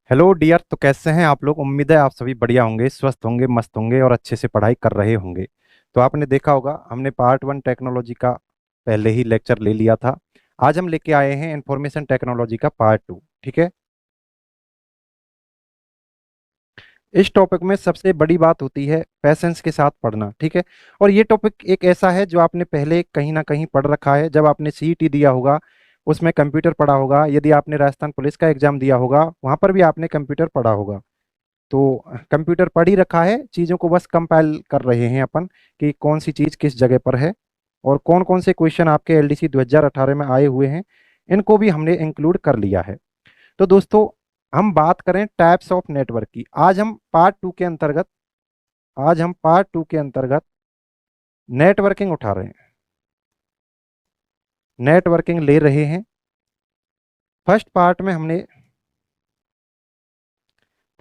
Hello dear. तो कैसे हैं आप लोग? उम्मीद है आप सभी बढ़िया होंगे, स्वस्थ होंगे, मस्त होंगे और अच्छे से पढ़ाई कर रहे होंगे। तो आपने देखा होगा हमने पार्ट 1 टेक्नोलॉजी का पहले ही लेक्चर ले लिया था। आज हम लेके आए हैं इंफॉर्मेशन टेक्नोलॉजी का पार्ट 2। ठीक है। इस टॉपिक में सबसे बड़ी बात होती है पैसेंस के साथ पढ़ना। ठीक है। और ये टॉपिक एक ऐसा है जो आपने पहले कहीं ना कहीं पढ़ रखा है। जब आपने सीईटी दिया होगा उसमें कंप्यूटर पढ़ा होगा, यदि आपने राजस्थान पुलिस का एग्जाम दिया होगा वहां पर भी आपने कंप्यूटर पढ़ा होगा। तो कंप्यूटर पढ़ ही रखा है, चीज़ों को बस कंपाइल कर रहे हैं अपन कि कौन सी चीज़ किस जगह पर है और कौन कौन से क्वेश्चन आपके एलडीसी 2018 में आए हुए हैं, इनको भी हमने इंक्लूड कर लिया है। तो दोस्तों, हम बात करें टाइप्स ऑफ नेटवर्क की। आज हम पार्ट टू के अंतर्गत नेटवर्किंग उठा रहे हैं, नेटवर्किंग ले रहे हैं। फर्स्ट पार्ट में हमने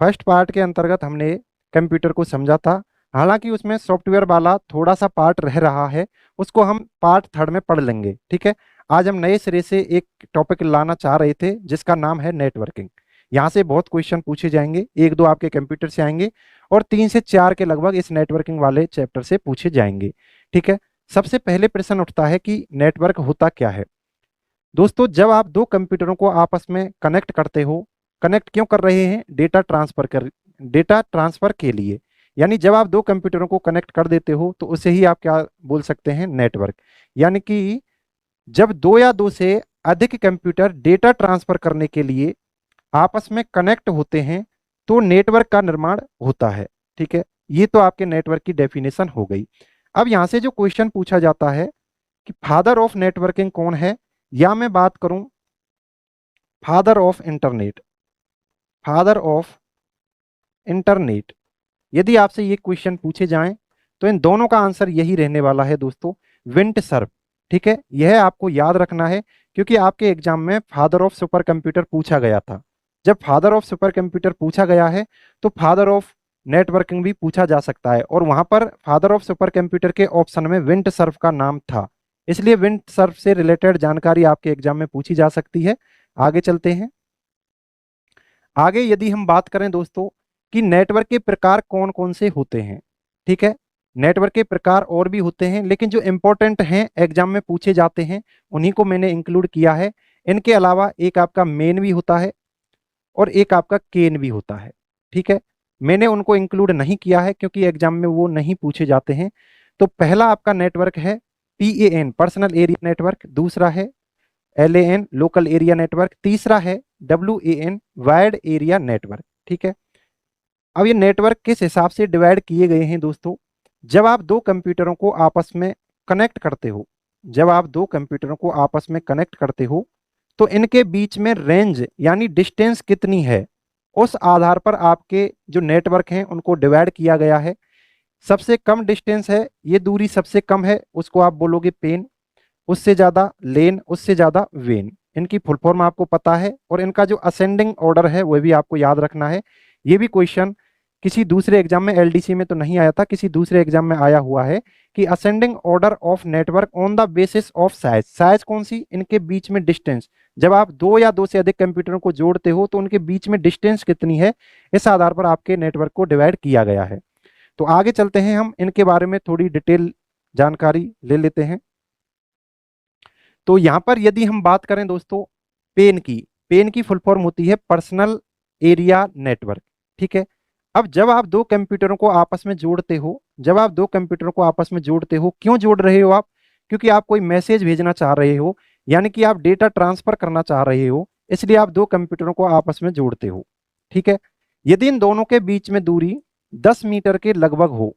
फर्स्ट पार्ट के अंतर्गत हमने कंप्यूटर को समझा था। हालांकि उसमें सॉफ्टवेयर वाला थोड़ा सा पार्ट रह रहा है, उसको हम पार्ट थर्ड में पढ़ लेंगे। ठीक है। आज हम नए सिरे से एक टॉपिक लाना चाह रहे थे जिसका नाम है नेटवर्किंग। यहाँ से बहुत क्वेश्चन पूछे जाएंगे, एक दो आपके कंप्यूटर से आएंगे और 3 से 4 के लगभग इस नेटवर्किंग वाले चैप्टर से पूछे जाएंगे। ठीक है। सबसे पहले प्रश्न उठता है कि नेटवर्क होता क्या है। दोस्तों, जब आप दो कंप्यूटरों को आपस में कनेक्ट करते हो, कनेक्ट क्यों कर रहे हैं? डेटा ट्रांसफर के लिए। यानी जब आप दो कंप्यूटरों को कनेक्ट कर देते हो तो उसे ही आप क्या बोल सकते हैं? नेटवर्क। यानी कि जब दो या दो से अधिक कंप्यूटर डेटा ट्रांसफर करने के लिए आपस में कनेक्ट होते हैं तो नेटवर्क का निर्माण होता है। ठीक है। ये तो आपके नेटवर्क की डेफिनेशन हो गई। अब यहां से जो क्वेश्चन पूछा जाता है कि फादर ऑफ नेटवर्किंग कौन है, या मैं बात करूं father of internet, father of internet, यदि आपसे ये क्वेश्चन पूछे जाएं तो इन दोनों का आंसर यही रहने वाला है दोस्तों, विंट सर्फ। ठीक है। यह आपको याद रखना है क्योंकि आपके एग्जाम में फादर ऑफ सुपर कंप्यूटर पूछा गया था। जब फादर ऑफ सुपर कंप्यूटर पूछा गया है तो फादर ऑफ नेटवर्किंग भी पूछा जा सकता है, और वहां पर फादर ऑफ सुपर कंप्यूटर के ऑप्शन में विंट सर्फ का नाम था। इसलिए विंट सर्फ से रिलेटेड जानकारी आपके एग्जाम में पूछी जा सकती है। आगे चलते हैं। आगे यदि हम बात करें दोस्तों कि नेटवर्क के प्रकार कौन कौन से होते हैं। ठीक है। नेटवर्क के प्रकार और भी होते हैं लेकिन जो इंपॉर्टेंट हैं एग्जाम में पूछे जाते हैं उन्हीं को मैंने इंक्लूड किया है। इनके अलावा एक आपका मेन भी होता है और एक आपका केन भी होता है। ठीक है। मैंने उनको इंक्लूड नहीं किया है क्योंकि एग्जाम में वो नहीं पूछे जाते हैं। तो पहला आपका नेटवर्क है PAN, पर्सनल एरिया नेटवर्क। दूसरा है LAN, लोकल एरिया नेटवर्क। तीसरा है WAN, वायर्ड एरिया नेटवर्क। ठीक है। अब ये नेटवर्क किस हिसाब से डिवाइड किए गए हैं दोस्तों? जब आप दो कंप्यूटरों को आपस में कनेक्ट करते हो, जब आप दो कंप्यूटरों को आपस में कनेक्ट करते हो तो इनके बीच में रेंज यानी डिस्टेंस कितनी है, उस आधार पर आपके जो नेटवर्क हैं उनको डिवाइड किया गया है। सबसे कम डिस्टेंस है, ये दूरी सबसे कम है, उसको आप बोलोगे पेन। उससे ज़्यादा लेन, उससे ज़्यादा वेन। इनकी फुल फॉर्म आपको पता है और इनका जो असेंडिंग ऑर्डर है वह भी आपको याद रखना है। ये भी क्वेश्चन किसी दूसरे एग्जाम में, LDC में तो नहीं आया था, किसी दूसरे एग्जाम में आया हुआ है कि ascending order of network on the basis of size. Size कौन सी? इनके बीच में डिस्टेंस। जब आप दो या दो से अधिक कंप्यूटरों को जोड़ते हो तो उनके बीच में डिस्टेंस कितनी है, इस आधार पर आपके नेटवर्क को डिवाइड किया गया है। तो आगे चलते हैं, हम इनके बारे में थोड़ी डिटेल जानकारी ले लेते हैं। तो यहां पर यदि हम बात करें दोस्तों पेन की फुल फॉर्म होती है पर्सनल एरिया नेटवर्क। ठीक है। अब जब आप दो कंप्यूटरों को आपस में जोड़ते हो, जब आप दो कंप्यूटरों को आपस में जोड़ते हो, क्यों जोड़ रहे हो आप? क्योंकि आप कोई मैसेज भेजना चाह रहे हो, यानी कि आप डेटा ट्रांसफर करना चाह रहे हो, इसलिए आप दो कंप्यूटरों को आपस में जोड़ते हो। ठीक है। यदि इन दोनों के बीच में दूरी 10 मीटर के लगभग हो,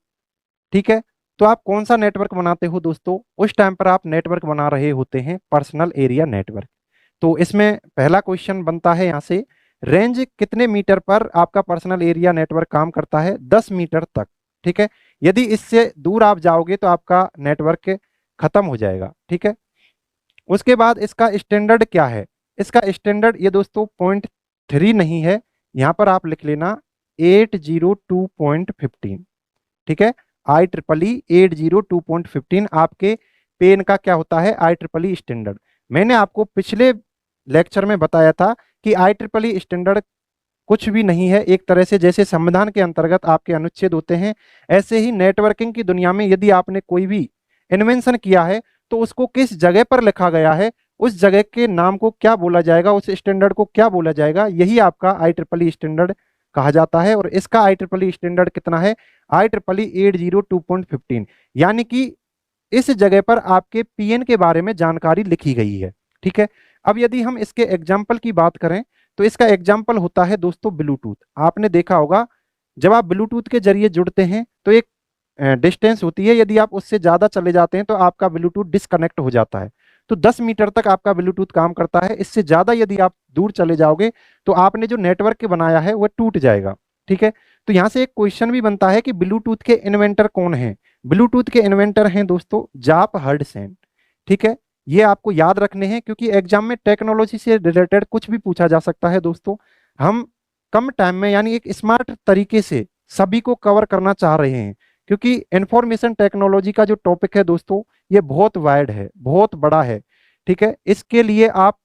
ठीक है, तो आप कौन सा नेटवर्क बनाते हो दोस्तों? उस टाइम पर आप नेटवर्क बना रहे होते हैं पर्सनल एरिया नेटवर्क। तो इसमें पहला क्वेश्चन बनता है यहाँ से, रेंज कितने मीटर पर आपका पर्सनल एरिया नेटवर्क काम करता है? 10 मीटर तक। ठीक है। यदि इससे दूर आप जाओगे तो आपका नेटवर्क खत्म हो जाएगा। ठीक है। उसके बाद इसका स्टैंडर्ड क्या है? इसका स्टैंडर्ड ये दोस्तों 0.3 नहीं है, यहाँ पर आप लिख लेना 802.15। ठीक है। IEEE 802.15 आपके पेन का क्या होता है? IEEE standard. मैंने आपको पिछले लेक्चर में बताया था कि IEEE स्टैंडर्ड कुछ भी नहीं है। एक तरह से जैसे संविधान के अंतर्गत आपके अनुच्छेद होते हैं, ऐसे ही नेटवर्किंग की दुनिया में यदि आपने कोई भी इन्वेंशन किया है तो उसको किस जगह पर लिखा गया है, उस जगह के नाम को क्या बोला जाएगा, उस स्टैंडर्ड को क्या बोला जाएगा, यही आपका IEEE स्टैंडर्ड कहा जाता है। और इसका IEEE स्टैंडर्ड कितना है? IEEE 802.15, यानी कि इस जगह पर आपके पीएन के बारे में जानकारी लिखी गई है। ठीक है। अब यदि हम इसके एग्जाम्पल की बात करें तो इसका एग्जाम्पल होता है दोस्तों ब्लूटूथ। आपने देखा होगा जब आप ब्लूटूथ के जरिए जुड़ते हैं तो एक डिस्टेंस होती है, यदि आप उससे ज्यादा चले जाते हैं तो आपका ब्लूटूथ डिस्कनेक्ट हो जाता है। तो 10 मीटर तक आपका ब्लूटूथ काम करता है, इससे ज्यादा यदि आप दूर चले जाओगे तो आपने जो नेटवर्क बनाया है वह टूट जाएगा। ठीक है। तो यहां से एक क्वेश्चन भी बनता है कि ब्लूटूथ के इन्वेंटर कौन है? ब्लूटूथ के इन्वेंटर हैं दोस्तों जाप हर्डसन। ठीक है। ये आपको याद रखने हैं क्योंकि एग्जाम में टेक्नोलॉजी से रिलेटेड कुछ भी पूछा जा सकता है दोस्तों। हम कम टाइम में यानी एक स्मार्ट तरीके से सभी को कवर करना चाह रहे हैं, क्योंकि इंफॉर्मेशन टेक्नोलॉजी का जो टॉपिक है दोस्तों ये बहुत वाइड है, बहुत बड़ा है। ठीक है। इसके लिए आप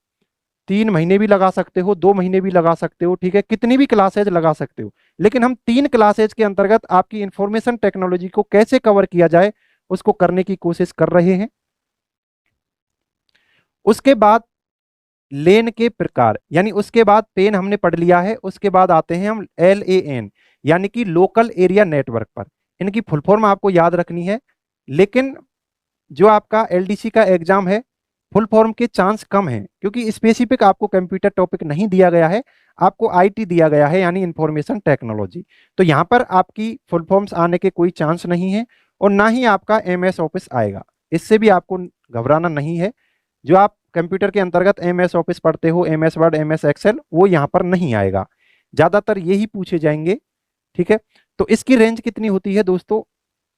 3 महीने भी लगा सकते हो, 2 महीने भी लगा सकते हो। ठीक है। कितनी भी क्लासेज लगा सकते हो, लेकिन हम 3 क्लासेज के अंतर्गत आपकी इंफॉर्मेशन टेक्नोलॉजी को कैसे कवर किया जाए उसको करने की कोशिश कर रहे हैं। उसके बाद लेन के प्रकार, यानी उसके बाद पेन हमने पढ़ लिया है, उसके बाद आते हैं हम LAN यानी कि लोकल एरिया नेटवर्क पर। इनकी फुल फॉर्म आपको याद रखनी है, लेकिन जो आपका LDC का एग्जाम है फुल फॉर्म के चांस कम है, क्योंकि स्पेसिफिक आपको कंप्यूटर टॉपिक नहीं दिया गया है, आपको IT दिया गया है यानी इंफॉर्मेशन टेक्नोलॉजी। तो यहाँ पर आपकी फुल फॉर्म्स आने के कोई चांस नहीं है और ना ही आपका MS ऑफिस आएगा, इससे भी आपको घबराना नहीं है। जो आप कंप्यूटर के अंतर्गत MS ऑफिस पढ़ते हो, MS वर्ड, MS एक्सेल, वो यहाँ पर नहीं आएगा, ज्यादातर यही पूछे जाएंगे। ठीक है। तो इसकी रेंज कितनी होती है दोस्तों?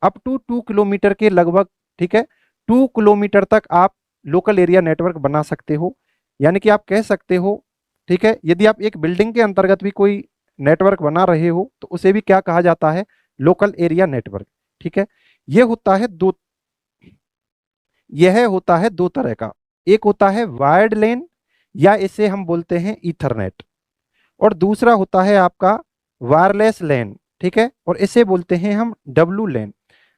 अप टू 2 किलोमीटर के लगभग। ठीक है। 2 किलोमीटर तक आप लोकल एरिया नेटवर्क बना सकते हो, यानी कि आप कह सकते हो। ठीक है। यदि आप एक बिल्डिंग के अंतर्गत भी कोई नेटवर्क बना रहे हो तो उसे भी क्या कहा जाता है? Local area network. ठीक है। यह होता है दो, यह होता है दो तरह का। एक होता है वायर्ड लेन या इसे हम बोलते हैं ईथरनेट, और दूसरा होता है आपका वायरलेस लैन। ठीक है। और इसे बोलते हैं हम डब्लू लैन।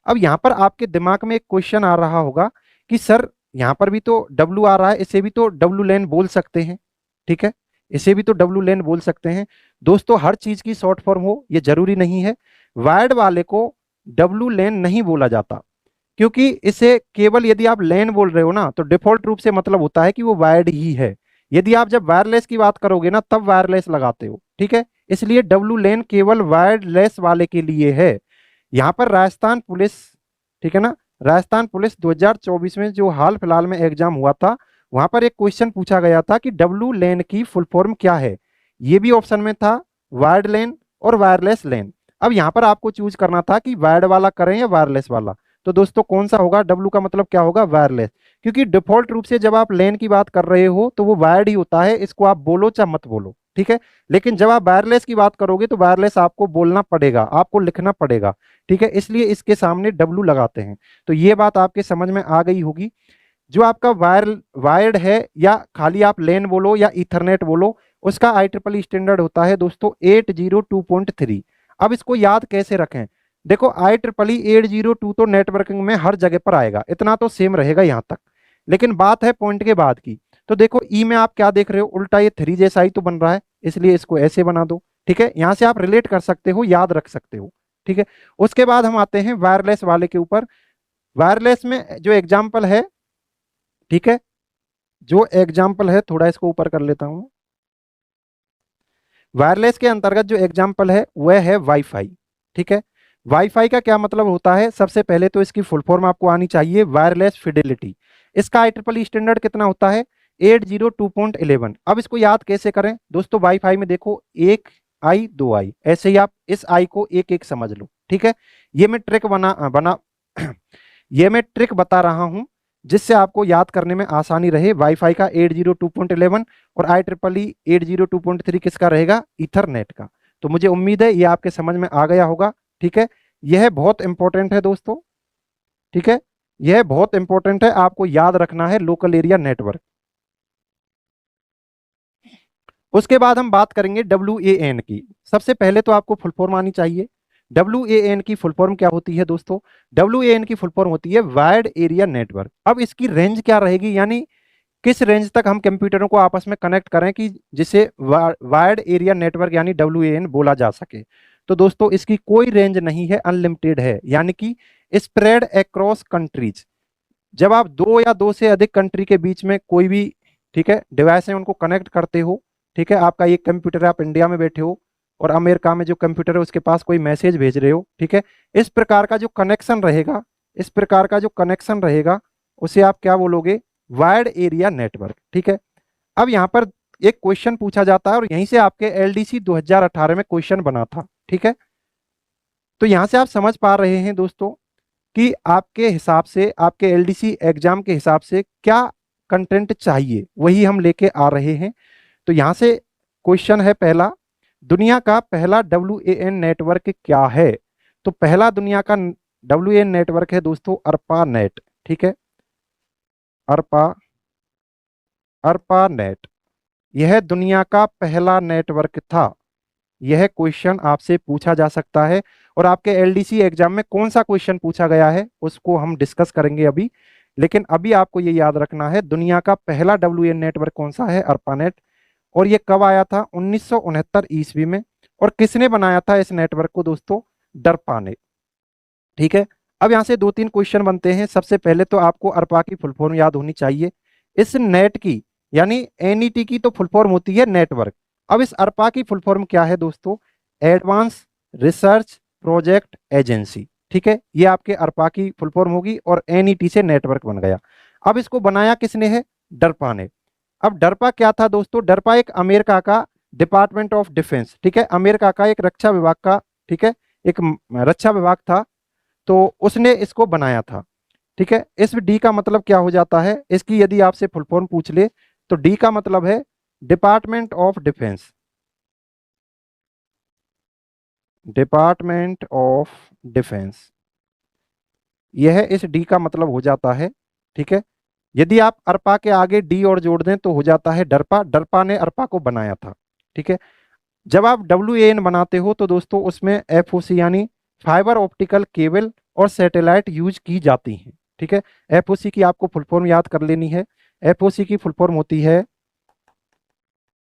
अब यहाँ पर आपके दिमाग में एक क्वेश्चन आ रहा होगा कि सर यहाँ पर भी तो डब्लू आ रहा है, इसे भी तो डब्लू लैन बोल सकते हैं। ठीक है। इसे भी तो डब्लू लैन बोल सकते हैं। दोस्तों हर चीज की शॉर्ट फॉर्म हो ये जरूरी नहीं है। वायर्ड वाले को डब्लू लैन नहीं बोला जाता, क्योंकि इसे केवल यदि आप लैन बोल रहे हो ना तो डिफॉल्ट रूप से मतलब होता है कि वो वायर्ड ही है। यदि आप जब वायरलेस की बात करोगे ना तब वायरलेस लगाते हो। ठीक है। इसलिए डब्लू लेन केवल वायरलेस वाले के लिए है। यहाँ पर राजस्थान पुलिस, ठीक है ना, राजस्थान पुलिस 2024 में जो हाल फिलहाल में एग्जाम हुआ था वहां पर एक क्वेश्चन पूछा गया था कि डब्लू लेन की फुल फॉर्म क्या है। ये भी ऑप्शन में था वायर्ड लेन और वायरलेस लेन। अब यहाँ पर आपको चूज करना था कि वायर्ड वाला करें या वायरलेस वाला। तो दोस्तों कौन सा होगा? डब्लू का मतलब क्या होगा? वायरलेस। क्योंकि डिफॉल्ट रूप से जब आप लेन की बात कर रहे हो तो वो वायर्ड ही होता है, इसको आप बोलो चाहे मत बोलो। ठीक है। लेकिन जब आप वायरलेस की बात करोगे तो वायरलेस आपको बोलना पड़ेगा, आपको लिखना पड़ेगा। ठीक है। इसलिए इसके सामने डब्लू लगाते हैं। तो ये बात आपके समझ में आ गई होगी। जो आपका वायर्ड है या खाली आप लेन बोलो या इथरनेट बोलो, उसका IEEE स्टैंडर्ड होता है दोस्तों 802.3। अब इसको याद कैसे रखें? देखो IEEE 802 तो नेटवर्किंग में हर जगह पर आएगा, इतना तो सेम रहेगा यहाँ तक। लेकिन बात है पॉइंट के बाद की। तो देखो ई में आप क्या देख रहे हो? उल्टा ये 3 जैसा ही तो बन रहा है, इसलिए इसको ऐसे बना दो। ठीक है। यहां से आप रिलेट कर सकते हो, याद रख सकते हो। ठीक है। उसके बाद हम आते हैं वायरलेस वाले के ऊपर। वायरलेस में जो एग्जाम्पल है, ठीक है, जो एग्जाम्पल है, थोड़ा इसको ऊपर कर लेता हूं। वायरलेस के अंतर्गत जो एग्जाम्पल है वह है वाईफाई। ठीक है। वाईफाई का क्या मतलब होता है? सबसे पहले तो इसकी फुल फॉर्म आपको आनी चाहिए, वायरलेस फिडेलिटी। इसका IEEE स्टैंडर्ड कितना होता है? 802.11। अब इसको याद कैसे करें दोस्तों? वाईफाई में देखो 1 I 2 I, ऐसे ही आप इस आई को एक एक समझ लो। ठीक है। ये मैं ट्रिक बना बना ये मैं ट्रिक बता रहा हूं जिससे आपको याद करने में आसानी रहे। वाईफाई का 802.11 और IEEE 802.3 किसका रहेगा? ईथरनेट का। तो मुझे उम्मीद है ये आपके समझ में आ गया होगा। ठीक है। यह बहुत इंपॉर्टेंट है दोस्तों। ठीक है। यह बहुत इंपॉर्टेंट है, आपको याद रखना है लोकल एरिया नेटवर्क। उसके बाद हम बात करेंगे WAN की। सबसे पहले तो आपको फुल फॉर्म आनी चाहिए। WAN की फुल फॉर्म क्या होती है दोस्तों? WAN की फुल फॉर्म होती है वायर्ड एरिया नेटवर्क। अब इसकी रेंज क्या रहेगी, यानी किस रेंज तक हम कंप्यूटरों को आपस में कनेक्ट करें कि जिसे वायर्ड एरिया नेटवर्क यानी WAN बोला जा सके। तो दोस्तों इसकी कोई रेंज नहीं है, अनलिमिटेड है, यानी कि स्प्रेड अक्रॉस कंट्रीज। जब आप दो या दो से अधिक कंट्री के बीच में कोई भी, ठीक है, डिवाइस है उनको कनेक्ट करते हो, ठीक है, आपका एक कंप्यूटर है, आप इंडिया में बैठे हो और अमेरिका में जो कंप्यूटर है उसके पास कोई मैसेज भेज रहे हो, ठीक है, इस प्रकार का जो कनेक्शन रहेगा, इस प्रकार का जो कनेक्शन रहेगा उसे आप क्या बोलोगे? Wired area network. ठीक है। अब यहाँ पर एक क्वेश्चन पूछा जाता है और यहीं से आपके LDC 2018 में क्वेश्चन बना था। ठीक है, तो यहाँ से आप समझ पा रहे हैं दोस्तों कि आपके हिसाब से, आपके LDC एग्जाम के हिसाब से क्या कंटेंट चाहिए, वही हम लेके आ रहे हैं। तो यहाँ से क्वेश्चन है पहला, दुनिया का पहला WAN नेटवर्क क्या है? तो पहला दुनिया का WAN नेटवर्क है दोस्तों ARPANET। ठीक है, ARPANET, यह दुनिया का पहला नेटवर्क था। यह क्वेश्चन आपसे पूछा जा सकता है और आपके LDC एग्जाम में कौन सा क्वेश्चन पूछा गया है उसको हम डिस्कस करेंगे अभी। लेकिन अभी आपको ये याद रखना है, दुनिया का पहला WAN नेटवर्क कौन सा है? ARPANET। और ये कब आया था? 1969 ईस्वी में। और किसने बनाया था इस नेटवर्क को दोस्तों? डरपा ने। ठीक है, अब यहाँ से दो तीन क्वेश्चन बनते हैं। सबसे पहले तो आपको अरपा की फुल फॉर्म याद होनी चाहिए। इस नेट की यानी NET की तो फुल फॉर्म होती है नेटवर्क। अब इस अरपा की फुल फॉर्म क्या है दोस्तों? Advance research project agency. ठीक है, ये आपके अरपा की फुल फॉर्म होगी और NET से नेटवर्क बन गया। अब इसको बनाया किसने है? डरपा ने। अब डरपा क्या था दोस्तों? डरपा एक अमेरिका का डिपार्टमेंट ऑफ डिफेंस, ठीक है, अमेरिका का एक रक्षा विभाग का, ठीक है, एक रक्षा विभाग था, तो उसने इसको बनाया था। ठीक है, इस डी का मतलब क्या हो जाता है? इसकी यदि आपसे फुल फॉर्म पूछ ले तो डी का मतलब है department of defence. Department of defence, यह इस डी का मतलब हो जाता है। ठीक है, यदि आप अरपा के आगे डी और जोड़ दें तो हो जाता है डरपा। डरपा ने अरपा को बनाया था। ठीक है, जब आप WAN बनाते हो तो दोस्तों उसमें FOC यानी फाइबर ऑप्टिकल केबल और सैटेलाइट यूज की जाती हैं। ठीक है, FOC की आपको फुल फॉर्म याद कर लेनी है। FOC की फुल फॉर्म होती है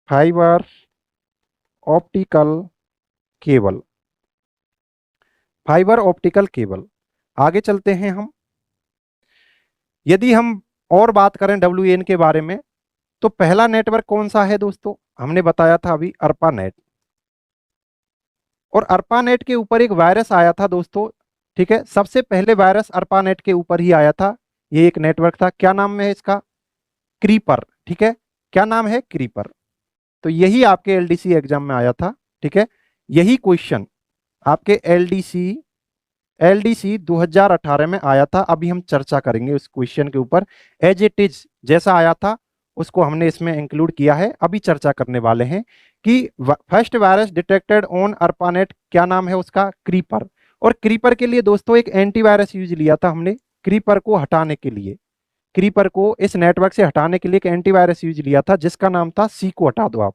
fibre optical cable. Fibre optical cable. आगे चलते हैं हम। यदि हम और बात करें WAN के बारे में तो पहला नेटवर्क कौन सा है दोस्तों? हमने बताया था अभी ARPANET। और ARPANET के ऊपर एक वायरस आया था दोस्तों। ठीक है, सबसे पहले वायरस ARPANET के ऊपर ही आया था। ये एक नेटवर्क था, क्या नाम है इसका? क्रीपर। ठीक है, क्या नाम है? क्रीपर। तो यही आपके LDC एग्जाम में आया था। ठीक है, यही क्वेश्चन आपके LDC 2018 में आया था। अभी हम चर्चा करेंगे उस क्वेश्चन के ऊपर। एज इट इज जैसा आया था उसको हमने इसमें इंक्लूड किया है। अभी चर्चा करने वाले हैं कि first virus detected on ARPANET, क्या नाम है उसका? क्रीपर। और क्रीपर के लिए दोस्तों एक एंटीवायरस यूज लिया था हमने, क्रीपर को हटाने के लिए। क्रीपर को इस नेटवर्क से हटाने के लिए एक एंटीवायरस यूज लिया था जिसका नाम था, सी को हटा दो आप,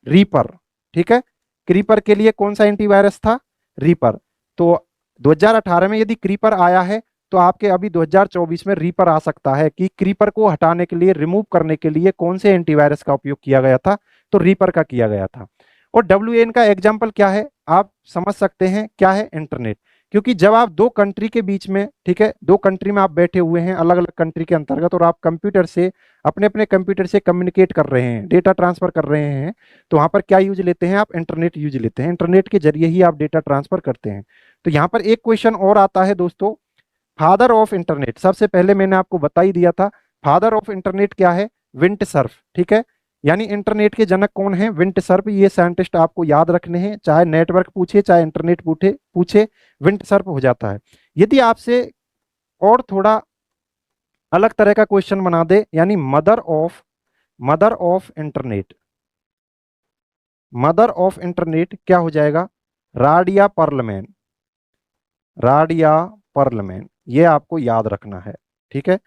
रीपर। ठीक है, क्रीपर के लिए कौन सा एंटीवायरस था? रीपर। तो 2018 में यदि क्रीपर आया है तो आपके अभी 2024 में रीपर आ सकता है कि क्रीपर को हटाने के लिए, रिमूव करने के लिए कौन से एंटीवायरस का उपयोग किया गया था? तो रीपर का किया गया था। और WAN का एग्जाम्पल क्या है? आप समझ सकते हैं क्या है? इंटरनेट। क्योंकि जब आप दो कंट्री के बीच में, ठीक है, दो कंट्री में आप बैठे हुए हैं अलग अलग कंट्री के अंतर्गत, और आप कंप्यूटर से, अपने अपने कंप्यूटर से कम्युनिकेट कर रहे हैं, डेटा ट्रांसफर कर रहे हैं, तो वहां पर क्या यूज लेते हैं आप? इंटरनेट यूज लेते हैं। इंटरनेट के जरिए ही आप डेटा ट्रांसफर करते हैं। तो यहाँ पर एक क्वेश्चन और आता है दोस्तों, फादर ऑफ इंटरनेट। सबसे पहले मैंने आपको बता ही दिया था, फादर ऑफ इंटरनेट क्या है? विंट सर्फ। ठीक है, यानी इंटरनेट के जनक कौन है? विंट सर्फ। ये साइंटिस्ट आपको याद रखने हैं, चाहे नेटवर्क पूछे चाहे इंटरनेट पूछे पूछे विंट सर्फ हो जाता है। यदि आपसे और थोड़ा अलग तरह का क्वेश्चन बना दे, यानी mother of internet, mother of internet क्या हो जाएगा? राडिया पर्लमैन। राडिया पर्लमैन, ये आपको याद रखना है। ठीक है,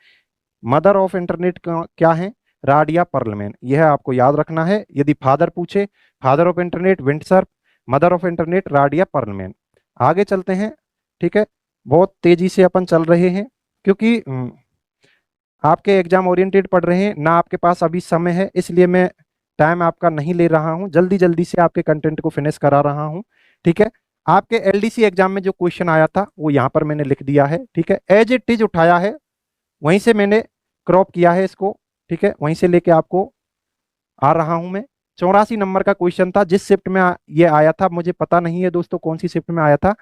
मदर ऑफ इंटरनेट क्या है? राडिया पर्लमैन, यह आपको याद रखना है। यदि फादर पूछे, father of internet Vint Cerf, mother of internet Radia Perlman. आगे चलते हैं, ठीक है। बहुत तेजी से अपन चल रहे हैं क्योंकि आपके एग्जाम ओरिएंटेड पढ़ रहे हैं ना, आपके पास अभी समय है, इसलिए मैं टाइम आपका नहीं ले रहा हूं, जल्दी जल्दी से आपके कंटेंट को फिनिश करा रहा हूं, ठीक है। आपके एलडीसी एग्जाम में जो क्वेश्चन आया था वो यहाँ पर मैंने लिख दिया है, ठीक है। एज इट इज उठाया है, वहीं से मैंने क्रॉप किया है इसको, ठीक है, वहीं से लेके आपको आ रहा हूं मैं। 84 नंबर का क्वेश्चन था, जिस शिफ्ट में ये आया था मुझे पता नहीं है दोस्तों कौन सी शिफ्ट में आया था,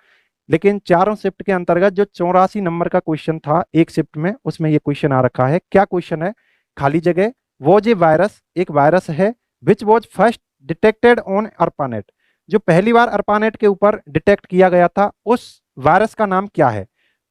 लेकिन चारों शिफ्ट के अंतर्गत जो 84 नंबर का क्वेश्चन था एक शिफ्ट में, उसमें ये क्वेश्चन आ रखा है। क्या क्वेश्चन है? खाली जगह, वॉज ए वायरस, एक वायरस है, which was first detected on ARPANET, जो पहली बार अर्पानेट के ऊपर डिटेक्ट किया गया था, उस वायरस का नाम क्या है?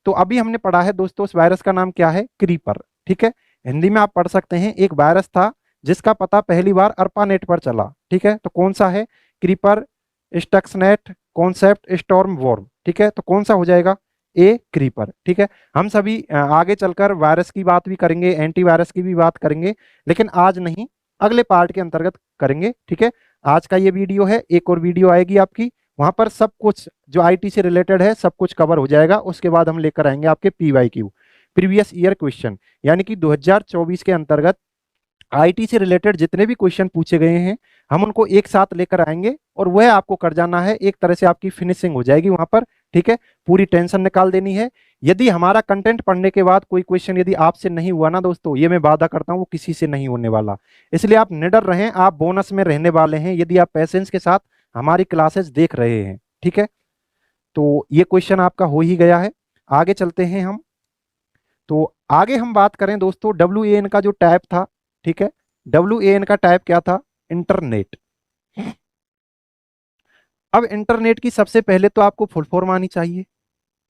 तो अभी हमने पढ़ा है दोस्तों उस वायरस का नाम क्या है, क्रीपर, ठीक है। हिंदी में आप पढ़ सकते हैं, एक वायरस था जिसका पता पहली बार अर्पानेट पर चला, ठीक है। तो कौन सा है? Creeper, Stuxnet, concept, storm worm, ठीक है। तो कौन सा हो जाएगा? ए क्रीपर, ठीक है। हम सभी आगे चलकर वायरस की बात भी करेंगे, एंटीवायरस की भी बात करेंगे, लेकिन आज नहीं, अगले पार्ट के अंतर्गत करेंगे, ठीक है। आज का ये वीडियो है, एक और वीडियो आएगी आपकी, वहां पर सब कुछ जो आईटी से रिलेटेड है सब कुछ कवर हो जाएगा। उसके बाद हम लेकर आएंगे आपके पीवाईक्यू, प्रीवियस ईयर क्वेश्चन, यानी कि 2024 के अंतर्गत आईटी से रिलेटेड जितने भी क्वेश्चन पूछे गए हैं हम उनको एक साथ लेकर आएंगे और वह आपको कर जाना है, एक तरह से आपकी फिनिशिंग हो जाएगी वहां पर, ठीक है। पूरी टेंशन निकाल देनी है। यदि हमारा कंटेंट पढ़ने के बाद कोई क्वेश्चन यदि आपसे नहीं हुआ ना दोस्तों, ये मैं वादा करता हूं वो किसी से नहीं होने वाला, इसलिए आप निडर रहें, आप बोनस में रहने वाले हैं यदि आप पेशेंस के साथ हमारी क्लासेस देख रहे हैं, ठीक है। तो ये क्वेश्चन आपका हो ही गया है। आगे चलते हैं हम। तो आगे हम बात करें दोस्तों, WAN का जो टाइप था, ठीक है, WAN का टाइप क्या था? इंटरनेट। अब इंटरनेट की सबसे पहले तो आपको फुल फॉर्म आनी चाहिए,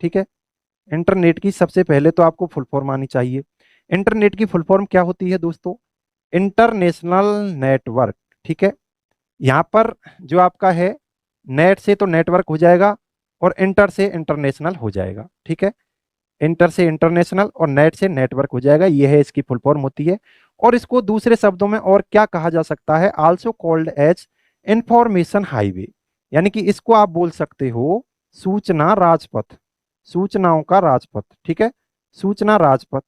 ठीक है। इंटरनेट की सबसे पहले तो आपको फुल फॉर्म आनी चाहिए। इंटरनेट की फुल फॉर्म क्या होती है दोस्तों? इंटरनेशनल नेटवर्क, ठीक है। यहां पर जो आपका है, नेट से तो नेटवर्क हो जाएगा और इंटर से इंटरनेशनल हो जाएगा, ठीक है। इंटर से इंटरनेशनल और नेट से नेटवर्क हो जाएगा, यह है इसकी फुल फॉर्म होती है। और इसको दूसरे शब्दों में और क्या कहा जा सकता है? Also called as information highway, यानी कि इसको आप बोल सकते हो सूचना राजपथ, सूचनाओं का राजपथ, ठीक है, सूचना राजपथ।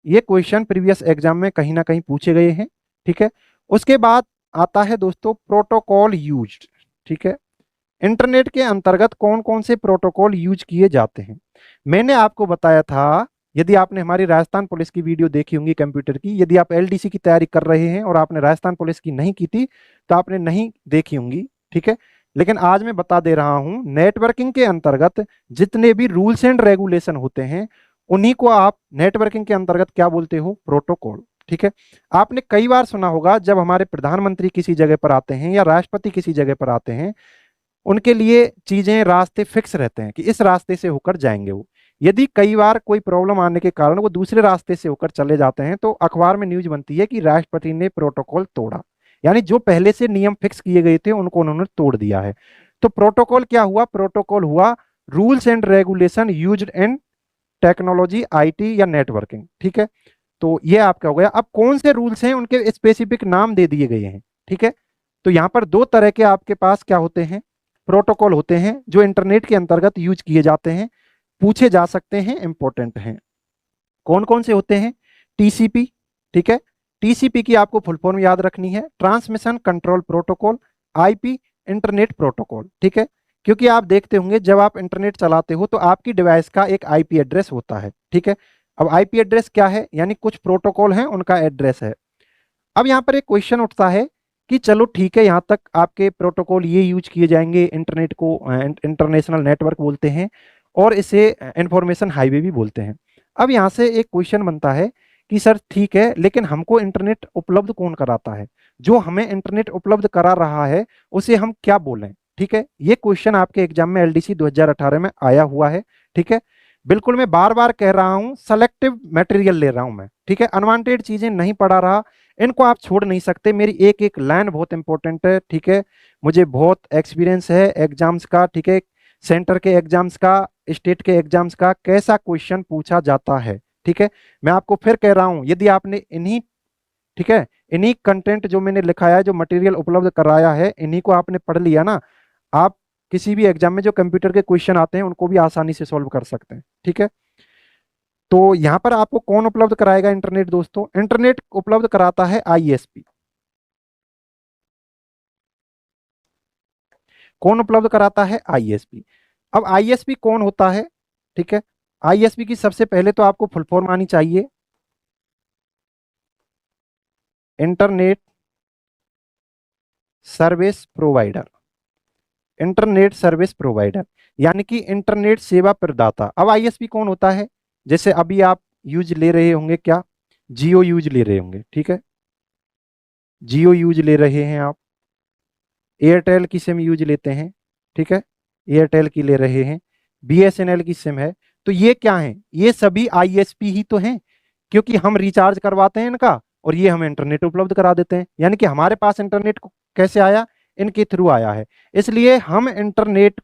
ये क्वेश्चन प्रीवियस एग्जाम में कहीं ना कहीं पूछे गए हैं, ठीक है। उसके बाद आता है दोस्तों प्रोटोकॉल यूज्ड, ठीक है। इंटरनेट के अंतर्गत कौन कौन से प्रोटोकॉल यूज किए जाते हैं? मैंने आपको बताया था, यदि आपने हमारी राजस्थान पुलिस की वीडियो देखी होंगी कंप्यूटर की, यदि आप एलडीसी की तैयारी कर रहे हैं और आपने राजस्थान पुलिस की नहीं की थी तो आपने नहीं देखी होंगी, ठीक है। लेकिन आज मैं बता दे रहा हूं, नेटवर्किंग के अंतर्गत जितने भी रूल्स एंड रेगुलेशन होते हैं उन्हीं को आप नेटवर्किंग के अंतर्गत क्या बोलते हो? प्रोटोकॉल, ठीक है। आपने कई बार सुना होगा जब हमारे प्रधानमंत्री किसी जगह पर आते हैं या राष्ट्रपति किसी जगह पर आते हैं, उनके लिए चीजें, रास्ते फिक्स रहते हैं कि इस रास्ते से होकर जाएंगे वो। यदि कई बार कोई प्रॉब्लम आने के कारण वो दूसरे रास्ते से होकर चले जाते हैं तो अखबार में न्यूज बनती है कि राष्ट्रपति ने प्रोटोकॉल तोड़ा, यानी जो पहले से नियम फिक्स किए गए थे उनको उन्होंने तोड़ दिया है। तो प्रोटोकॉल क्या हुआ? प्रोटोकॉल हुआ rules and regulation used in technology, IT या नेटवर्किंग, ठीक है। तो ये आपका हो गया। अब कौन से रूल्स हैं उनके स्पेसिफिक नाम दे दिए गए हैं, ठीक है। तो यहां पर दो तरह के आपके पास क्या होते हैं? प्रोटोकॉल होते हैं जो इंटरनेट के अंतर्गत यूज किए जाते हैं, पूछे जा सकते हैं, इंपॉर्टेंट हैं। कौन कौन से होते हैं? टीसीपी, ठीक है। टीसीपी की आपको फुल फॉर्म याद रखनी है, transmission control protocol. IP, internet protocol, ठीक है। क्योंकि आप देखते होंगे जब आप इंटरनेट चलाते हो तो आपकी डिवाइस का एक आईपी एड्रेस होता है, ठीक है। अब आईपी एड्रेस क्या है? यानी कुछ प्रोटोकॉल हैं उनका एड्रेस है। अब यहाँ पर एक क्वेश्चन उठता है कि चलो ठीक है, यहाँ तक आपके प्रोटोकॉल ये यूज किए जाएंगे, इंटरनेट को इंटरनेशनल नेटवर्क बोलते हैं और इसे इंफॉर्मेशन हाईवे भी बोलते हैं। अब यहाँ से एक क्वेश्चन बनता है कि सर ठीक है, लेकिन हमको इंटरनेट उपलब्ध कौन कराता है? जो हमें इंटरनेट उपलब्ध करा रहा है उसे हम क्या बोलें, ठीक है। ये क्वेश्चन आपके एग्जाम में एलडीसी 2018 में आया हुआ है, ठीक है। बिल्कुल मैं बार बार कह रहा हूं, सेलेक्टिव मटेरियल ले रहा हूं मैं, ठीक है। अनवांटेड चीजें नहीं पढ़ा रहा, इनको आप छोड़ नहीं सकते। मेरी एक एक लाइन बहुत इंपॉर्टेंट है, ठीक है। मुझे बहुत एक्सपीरियंस है एग्जाम्स का, ठीक है, सेंटर के एग्जाम्स का, स्टेट के एग्जाम्स का, कैसा क्वेश्चन पूछा जाता है, ठीक है। मैं आपको फिर कह रहा हूं, यदि आपने इन्हीं ठीक है। इन्हीं कंटेंट जो मैंने लिखा है, जो मटेरियल उपलब्ध कराया है, इन्हीं को आपने पढ़ लिया ना, आप किसी भी एग्जाम में जो कंप्यूटर के क्वेश्चन आते हैं उनको भी आसानी से सॉल्व कर सकते हैं। ठीक है। तो यहां पर आपको कौन उपलब्ध कराएगा इंटरनेट दोस्तों? इंटरनेट उपलब्ध कराता है आईएसपी। कौन उपलब्ध कराता है? आईएसपी। अब आईएसपी कौन होता है? ठीक है। आईएसपी की सबसे पहले तो आपको फुल फॉर्म आनी चाहिए, internet service provider. Internet service provider यानी कि इंटरनेट सेवा प्रदाता। अब आईएसपी कौन होता है? जैसे अभी आप यूज ले रहे होंगे, क्या? जियो यूज ले रहे होंगे, ठीक है। जियो यूज ले रहे हैं आप, एयरटेल की सिम यूज लेते हैं, ठीक है, एयरटेल की ले रहे हैं, बीएसएनएल की सिम है। तो ये क्या है? ये सभी आईएसपी ही तो हैं, क्योंकि हम रिचार्ज करवाते हैं इनका और ये हमें इंटरनेट उपलब्ध करा देते हैं। यानी कि हमारे पास इंटरनेट कैसे आया? इनके थ्रू आया है। इसलिए हम इंटरनेट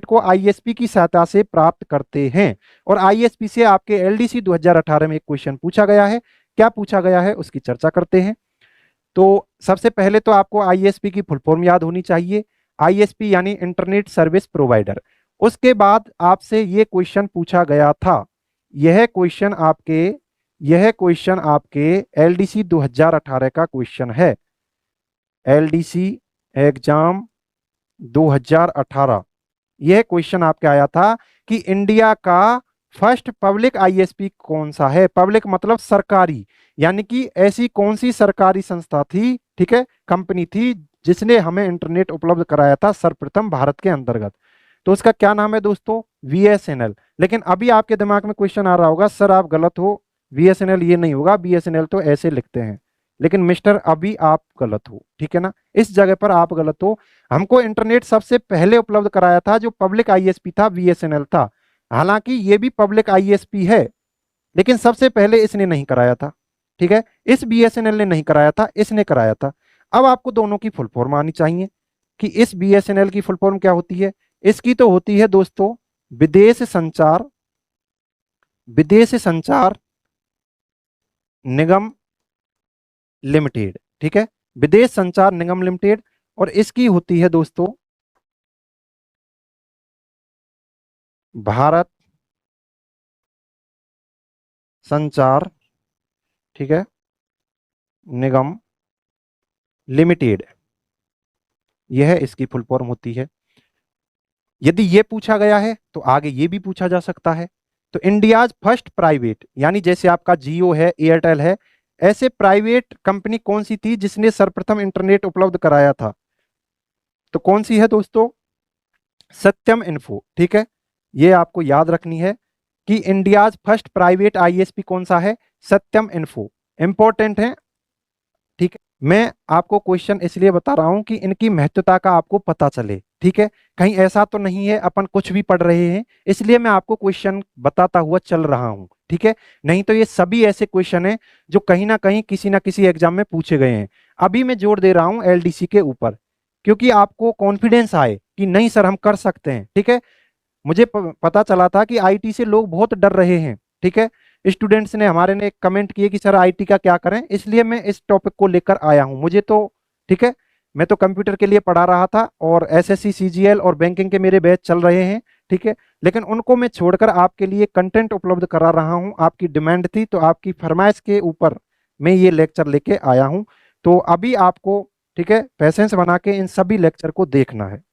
को आईएसपी की सहायता से प्राप्त करते हैं। और आईएसपी से आपके एलडीसी 2018 में एक क्वेश्चन पूछा गया है। क्या पूछा गया है उसकी चर्चा करते हैं। तो सबसे पहले तो आपको आईएसपी की फुल फॉर्म याद होनी चाहिए, आईएसपी यानी इंटरनेट सर्विस प्रोवाइडर। उसके बाद आपसे ये क्वेश्चन पूछा गया था, यह क्वेश्चन आपके यह क्वेश्चन आपके एलडीसी 2018 का क्वेश्चन है, एलडीसी एग्जाम 2018। यह क्वेश्चन आपके आया था कि इंडिया का फर्स्ट पब्लिक आईएसपी कौन सा है? पब्लिक मतलब सरकारी, यानी कि ऐसी कौन सी सरकारी संस्था थी, ठीक है, कंपनी थी, जिसने हमें इंटरनेट उपलब्ध कराया था सर्वप्रथम भारत के अंतर्गत। तो उसका क्या नाम है दोस्तों? बीएसएनएल। लेकिन अभी आपके दिमाग में क्वेश्चन आ रहा होगा, सर आप गलत हो, बीएसएनएल ये नहीं होगा, बीएसएनएल तो ऐसे लिखते हैं। लेकिन मिस्टर अभी आप गलत हो, ठीक है ना, इस जगह पर आप गलत हो। हमको इंटरनेट सबसे पहले उपलब्ध कराया था जो पब्लिक आईएसपी था, बीएसएनएल था। हालांकि ये भी पब्लिक आईएसपी है, लेकिन सबसे पहले इसने नहीं कराया था, ठीक है, इस बीएसएनएल ने नहीं कराया था, इसने कराया था। अब आपको दोनों की फुल फॉर्म आनी चाहिए कि इस बीएसएनएल की फुल फॉर्म क्या होती है। इसकी तो होती है दोस्तों विदेश संचार निगम लिमिटेड, ठीक है, विदेश संचार निगम लिमिटेड। और इसकी होती है दोस्तों भारत संचार, ठीक है, निगम लिमिटेड। यह इसकी फुल फॉर्म होती है। यदि ये पूछा गया है तो आगे ये भी पूछा जा सकता है। तो इंडियाज फर्स्ट प्राइवेट, यानी जैसे आपका जियो है, एयरटेल है, ऐसे प्राइवेट कंपनी कौन सी थी जिसने सर्वप्रथम इंटरनेट उपलब्ध कराया था? तो कौन सी है दोस्तों? सत्यम इन्फो, ठीक है। ये आपको याद रखनी है कि इंडियाज फर्स्ट प्राइवेट आईएसपी कौन सा है? सत्यम इन्फो। इंपॉर्टेंट है, ठीक है। मैं आपको क्वेश्चन इसलिए बता रहा हूं कि इनकी महत्वता का आपको पता चले, ठीक है। कहीं ऐसा तो नहीं है अपन कुछ भी पढ़ रहे हैं, इसलिए मैं आपको क्वेश्चन बताता हुआ चल रहा हूं, ठीक है। नहीं तो ये सभी ऐसे क्वेश्चन हैं जो कहीं ना कहीं किसी ना किसी एग्जाम में पूछे गए हैं। अभी मैं जोर दे रहा हूं एलडीसी के ऊपर, क्योंकि आपको कॉन्फिडेंस आए कि नहीं सर हम कर सकते हैं, ठीक है। मुझे पता चला था कि आईटी से लोग बहुत डर रहे हैं, ठीक है। स्टूडेंट्स ने हमारे ने कमेंट किए कि सर आईटी का क्या करें, इसलिए मैं इस टॉपिक को लेकर आया हूं। मुझे तो, ठीक है, मैं तो कंप्यूटर के लिए पढ़ा रहा था और एसएससी सीजीएल और बैंकिंग के मेरे बैच चल रहे हैं, ठीक है। लेकिन उनको मैं छोड़कर आपके लिए कंटेंट उपलब्ध करा रहा हूं। आपकी डिमांड थी तो आपकी फरमाइश के ऊपर मैं ये लेक्चर लेके आया हूं। तो अभी आपको, ठीक है, पैसेंस बना के इन सभी लेक्चर को देखना है।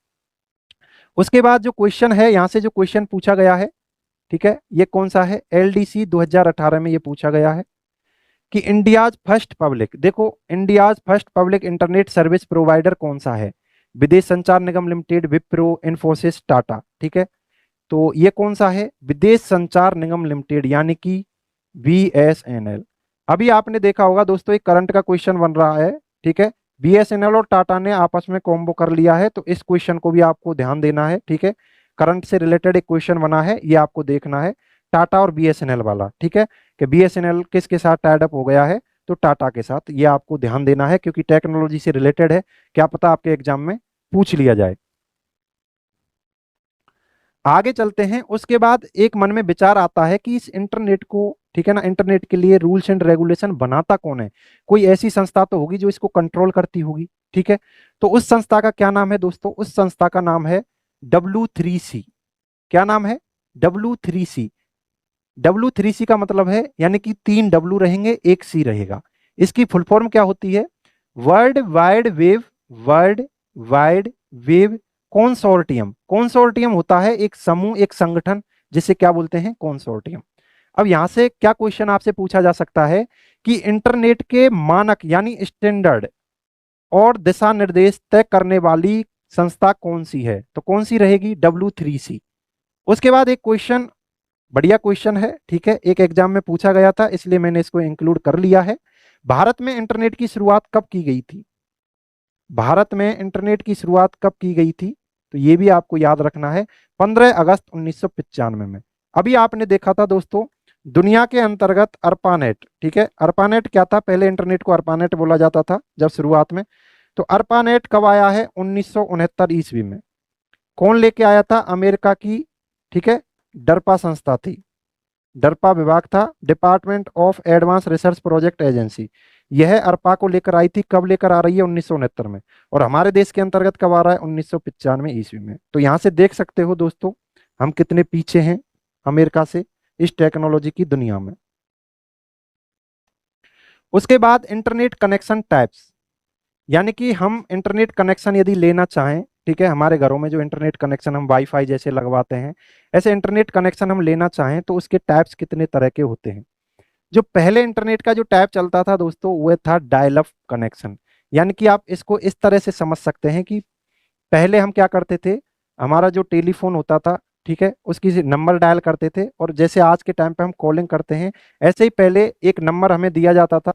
उसके बाद जो क्वेश्चन है, यहां से जो क्वेश्चन पूछा गया है, ठीक है, ये कौन सा है? एलडीसी 2018 में ये पूछा गया है कि इंडियाज फर्स्ट पब्लिक, देखो India's first public internet service provider कौन सा है? विदेश संचार निगम लिमिटेड, विप्रो, इन्फोसिस, टाटा, ठीक है। तो ये कौन सा है? विदेश संचार निगम लिमिटेड, यानी कि बीएसएनएल। अभी आपने देखा होगा दोस्तों, एक करंट का क्वेश्चन बन रहा है, ठीक है। बीएसएनएल और टाटा ने आपस में कॉम्बो कर लिया है, तो इस क्वेश्चन को भी आपको ध्यान देना है, ठीक है। करंट से रिलेटेड एक क्वेश्चन बना है, ये आपको देखना है, टाटा और बीएसएनएल वाला, ठीक है, कि बीएसएनएल किसके साथ टाइड अप हो गया है? तो टाटा के साथ। ये आपको ध्यान देना है क्योंकि टेक्नोलॉजी से रिलेटेड है, क्या पता आपके एग्जाम में पूछ लिया जाए। आगे चलते हैं। उसके बाद एक मन में विचार आता है कि इस इंटरनेट को, ठीक है ना, इंटरनेट के लिए रूल्स एंड रेगुलेशन बनाता कौन है? कोई ऐसी संस्था तो होगी जो इसको कंट्रोल करती होगी, ठीक है। तो उस संस्था का क्या नाम है दोस्तों? उस संस्था का नाम है W3C। क्या नाम है? W3C। W3C का मतलब है, यानी कि 3 W रहेंगे, एक C रहेगा। इसकी फुल फॉर्म क्या होती है? World wide wave, world wide wave consortium. Consortium होता है एक समूह, एक संगठन, जिसे क्या बोलते हैं? कॉन्सोर्टियम। अब यहां से क्या क्वेश्चन आपसे पूछा जा सकता है कि इंटरनेट के मानक यानी स्टैंडर्ड और दिशा निर्देश तय करने वाली संस्था कौन सी है? तो कौन सी रहेगी? W3C। उसके बाद एक क्वेश्चन, बढ़िया क्वेश्चन है, ठीक है, एक एग्जाम में पूछा गया था, इसलिए मैंने इसको इंक्लूड कर लिया है। भारत में इंटरनेट की शुरुआत कब की गई थी? भारत में इंटरनेट की शुरुआत कब की गई थी? तो ये भी आपको याद रखना है, 15 अगस्त 1995 में। अभी आपने देखा था दोस्तों, दुनिया के अंतर्गत अर्पानेट, ठीक है, अर्पानेट क्या था? पहले इंटरनेट को अर्पानेट बोला जाता था जब शुरुआत में। तो अर्पानेट कब आया है? 1969 ईस्वी में। कौन लेके आया था? अमेरिका की, ठीक है, डरपा संस्था थी, डरपा विभाग था, department of advance research project agency. यह अरपा को लेकर आई थी। कब लेकर आ रही है? 1969 में। और हमारे देश के अंतर्गत कब आ रहा है? 1995 ईस्वी में। तो यहां से देख सकते हो दोस्तों, हम कितने पीछे हैं अमेरिका से इस टेक्नोलॉजी की दुनिया में। उसके बाद इंटरनेट कनेक्शन टाइप्स, यानी कि हम इंटरनेट कनेक्शन यदि लेना चाहें, ठीक है, हमारे घरों में जो इंटरनेट कनेक्शन हम वाईफाई जैसे लगवाते हैं, ऐसे इंटरनेट कनेक्शन हम लेना चाहें तो उसके टाइप्स कितने तरह के होते हैं? जो पहले इंटरनेट का जो टाइप चलता था दोस्तों, वो था डायल अप कनेक्शन। यानी कि आप इसको इस तरह से समझ सकते हैं कि पहले हम क्या करते थे, हमारा जो टेलीफोन होता था, ठीक है, उसकी नंबर डायल करते थे, और जैसे आज के टाइम पे हम कॉलिंग करते हैं, ऐसे ही पहले एक नंबर हमें दिया जाता था,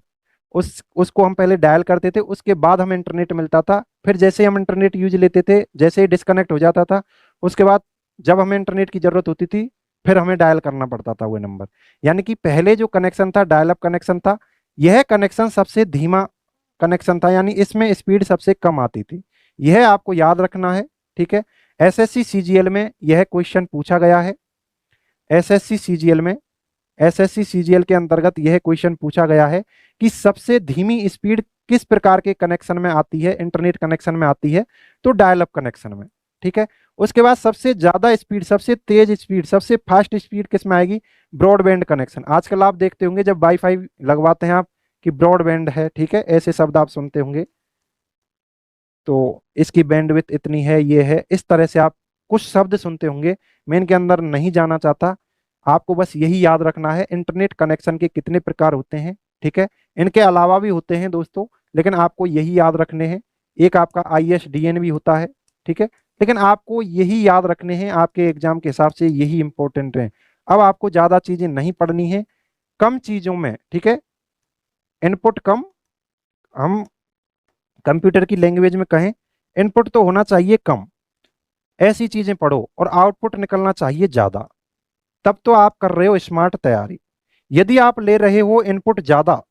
उसको हम पहले डायल करते थे, उसके बाद हमें इंटरनेट मिलता था। फिर जैसे ही हम इंटरनेट यूज लेते थे, जैसे ही डिस्कनेक्ट हो जाता था, उसके बाद जब हमें इंटरनेट की जरूरत होती थी, फिर हमें डायल करना पड़ता था वो नंबर। यानी कि पहले जो कनेक्शन था, डायल अप कनेक्शन था। यह कनेक्शन सबसे धीमा कनेक्शन था, यानी इसमें स्पीड सबसे कम आती थी। यह आपको याद रखना है, ठीक है। एसएससी सीजीएल में यह क्वेश्चन पूछा गया है। एसएससी सीजीएल में, एसएससी सीजीएल के अंतर्गत यह क्वेश्चन पूछा गया है कि सबसे धीमी स्पीड किस प्रकार के कनेक्शन में आती है? इंटरनेट कनेक्शन में आती है, तो डायल अप कनेक्शन में, ठीक है। उसके बाद सबसे ज्यादा स्पीड, सबसे तेज स्पीड, सबसे फास्ट स्पीड किस में आएगी? Broadband connection. आजकल आप देखते होंगे जब वाईफाई लगवाते हैं आप कि ब्रॉडबैंड है, ठीक है, ऐसे शब्द आप सुनते होंगे। तो इसकी बैंडविड्थ इतनी है, ये है, इस तरह से आप कुछ शब्द सुनते होंगे। मैं इनके अंदर नहीं जाना चाहता, आपको बस यही याद रखना है इंटरनेट कनेक्शन के कितने प्रकार होते हैं, ठीक है। इनके अलावा भी होते हैं दोस्तों, लेकिन आपको यही याद रखने हैं। एक आपका ISDN भी होता है, ठीक है, लेकिन आपको यही याद रखने हैं, आपके एग्जाम के हिसाब से यही इंपॉर्टेंट है। अब आपको ज्यादा चीजें नहीं पढ़नी है, कम चीजों में, ठीक है, इनपुट कम, हम कंप्यूटर की लैंग्वेज में कहें, इनपुट तो होना चाहिए कम, ऐसी चीजें पढ़ो, और आउटपुट निकलना चाहिए ज्यादा। तब तो आप कर रहे हो स्मार्ट तैयारी। यदि आप ले रहे हो इनपुट ज्यादा,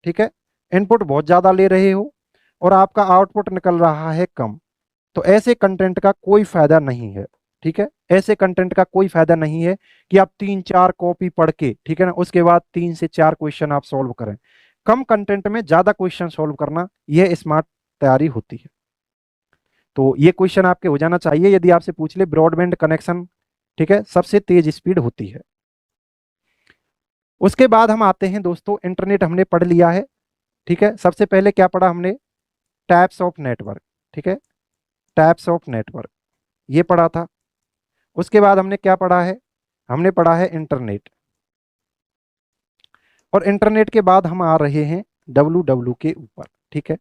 ठीक है, इनपुट बहुत ज्यादा ले रहे हो और आपका आउटपुट निकल रहा है कम, तो ऐसे कंटेंट का कोई फायदा नहीं है, ठीक है। ऐसे कंटेंट का कोई फायदा नहीं है कि आप 3-4 कॉपी पढ़ के, ठीक है ना, उसके बाद 3 से 4 क्वेश्चन आप सॉल्व करें। कम कंटेंट में ज्यादा क्वेश्चन सॉल्व करना, यह स्मार्ट तैयारी होती है। तो ये क्वेश्चन आपके हो जाना चाहिए यदि आपसे पूछ ले ब्रॉडबैंड कनेक्शन, ठीक है, सबसे तेज स्पीड होती है। उसके बाद हम आते हैं दोस्तों, इंटरनेट हमने पढ़ लिया है, ठीक है। सबसे पहले क्या पढ़ा हमने? टाइप्स ऑफ नेटवर्क, ठीक है, टाइप्स ऑफ नेटवर्क, ये पढ़ा था। उसके बाद हमने क्या पढ़ा है? हमने पढ़ा है इंटरनेट। और इंटरनेट के बाद हम आ रहे हैं WW के ऊपर, ठीक है।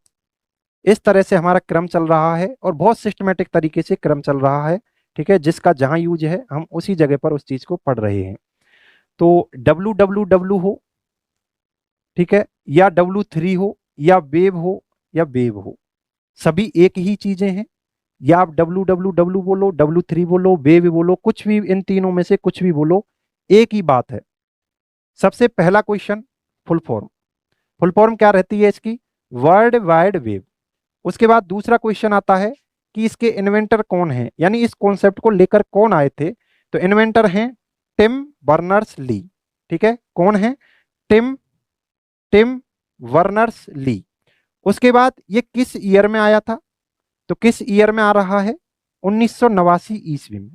इस तरह से हमारा क्रम चल रहा है और बहुत सिस्टमेटिक तरीके से क्रम चल रहा है, ठीक है। जिसका जहां यूज है हम उसी जगह पर उस चीज को पढ़ रहे हैं। तो WWW हो, ठीक है, या W3 हो, या वेव हो, या वेव हो, सभी एक ही चीजें हैं। या आप WWW बोलो, W3 बोलो, वेव बोलो, कुछ भी इन तीनों में से कुछ भी बोलो, एक ही बात है। सबसे पहला question, full form. Full form क्या रहती है इसकी? World wide wave. उसके बाद दूसरा क्वेश्चन आता है कि इसके इन्वेंटर कौन है, यानी इस कॉन्सेप्ट को लेकर कौन आए थे? तो इन्वेंटर हैं टिम बर्नर्स ली, ठीक है, कौन है? Tim Tim Berners Lee. उसके बाद ये किस ईयर में आया था? तो किस ईयर में आ रहा है? 1989 ईस्वी में।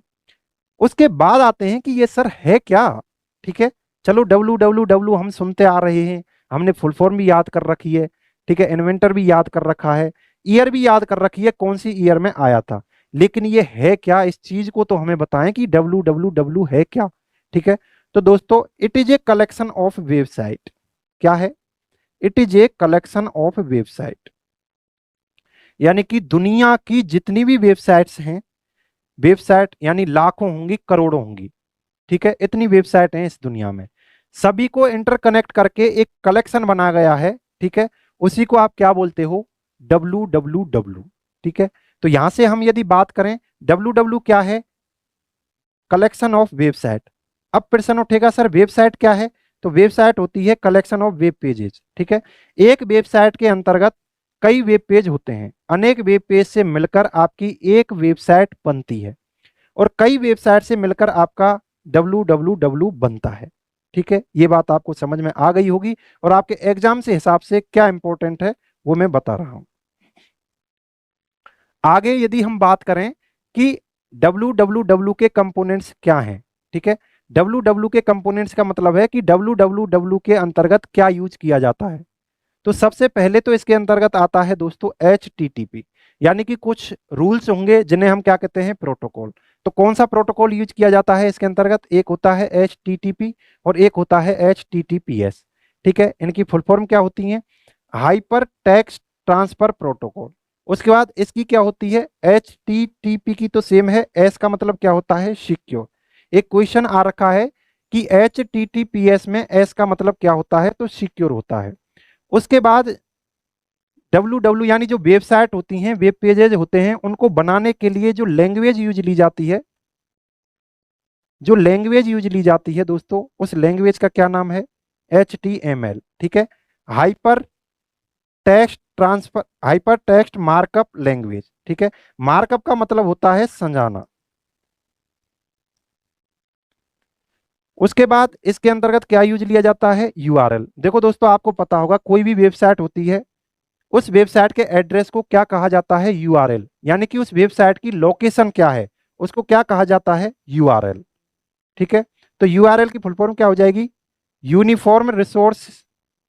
उसके बाद आते हैं कि ये सर है क्या, ठीक है। चलो डब्लू डब्लू डब्लू हम सुनते आ रहे हैं, हमने फुल फॉर्म भी याद कर रखी है, ठीक है, इन्वेंटर भी याद कर रखा है, ईयर भी याद कर रखी है कौन सी ईयर में आया था, लेकिन ये है क्या, इस चीज को तो हमें बताएं कि डब्लू डब्लू डब्लू है क्या, ठीक है। तो दोस्तों it is a collection of website. क्या है? It is a collection of website, यानी कि दुनिया की जितनी भी वेबसाइट्स हैं, वेबसाइट यानी लाखों होंगी, करोड़ों होंगी, ठीक है, इतनी वेबसाइट हैं इस दुनिया में, सभी को इंटरकनेक्ट करके एक कलेक्शन बना गया है, ठीक है, उसी को आप क्या बोलते हो? डब्लू डब्लू डब्लू, ठीक है। तो यहां से हम यदि बात करें, डब्लू डब्लू क्या है? Collection of website. अब प्रश्न उठेगा सर वेबसाइट क्या है? तो वेबसाइट होती है कलेक्शन ऑफ वेब पेजेस, ठीक है। एक वेबसाइट के अंतर्गत कई वेब पेज होते हैं, अनेक वेब पेज से मिलकर आपकी एक वेबसाइट बनती है, और कई वेबसाइट से मिलकर आपका डब्लू डब्लू डब्लू बनता है, ठीक है। ये बात आपको समझ में आ गई होगी, और आपके एग्जाम से हिसाब से क्या इंपॉर्टेंट है वो मैं बता रहा हूं। आगे यदि हम बात करें कि डब्लू डब्लू डब्लू के कंपोनेंट्स क्या हैं, ठीक है, डब्लू डब्लू के कंपोनेंट्स का मतलब है कि डब्लू डब्लू डब्लू के अंतर्गत क्या यूज किया जाता है। तो सबसे पहले तो इसके अंतर्गत आता है दोस्तों HTTP, यानी कि कुछ रूल्स होंगे जिन्हें हम क्या कहते हैं? प्रोटोकॉल। तो कौन सा प्रोटोकॉल यूज किया जाता है इसके अंतर्गत? एक होता है HTTP और एक होता है HTTPS, ठीक है। इनकी फुल फॉर्म क्या होती है? Hyper text transfer protocol. उसके बाद इसकी क्या होती है? HTTP की तो सेम है, S का मतलब क्या होता है? सिक्योर। एक क्वेश्चन आ रखा है कि HTTPS में S का मतलब क्या होता है? तो सिक्योर होता है। उसके बाद डब्लू डब्लू यानी जो वेबसाइट होती हैं, वेब पेजेज होते हैं, उनको बनाने के लिए जो लैंग्वेज यूज ली जाती है, जो लैंग्वेज यूज ली जाती है दोस्तों, उस लैंग्वेज का क्या नाम है? HTML, ठीक है, hyper text transfer, hyper text markup language, ठीक है। मार्कअप का मतलब होता है समझाना। उसके बाद इसके अंतर्गत क्या यूज लिया जाता है? URL। देखो दोस्तों आपको पता होगा कोई भी वेबसाइट होती है, उस वेबसाइट के एड्रेस को क्या कहा जाता है? URL, यानी कि उस वेबसाइट की लोकेशन क्या है उसको क्या कहा जाता है? URL, ठीक है। तो URL की फुल फॉर्म क्या हो जाएगी? Uniform resource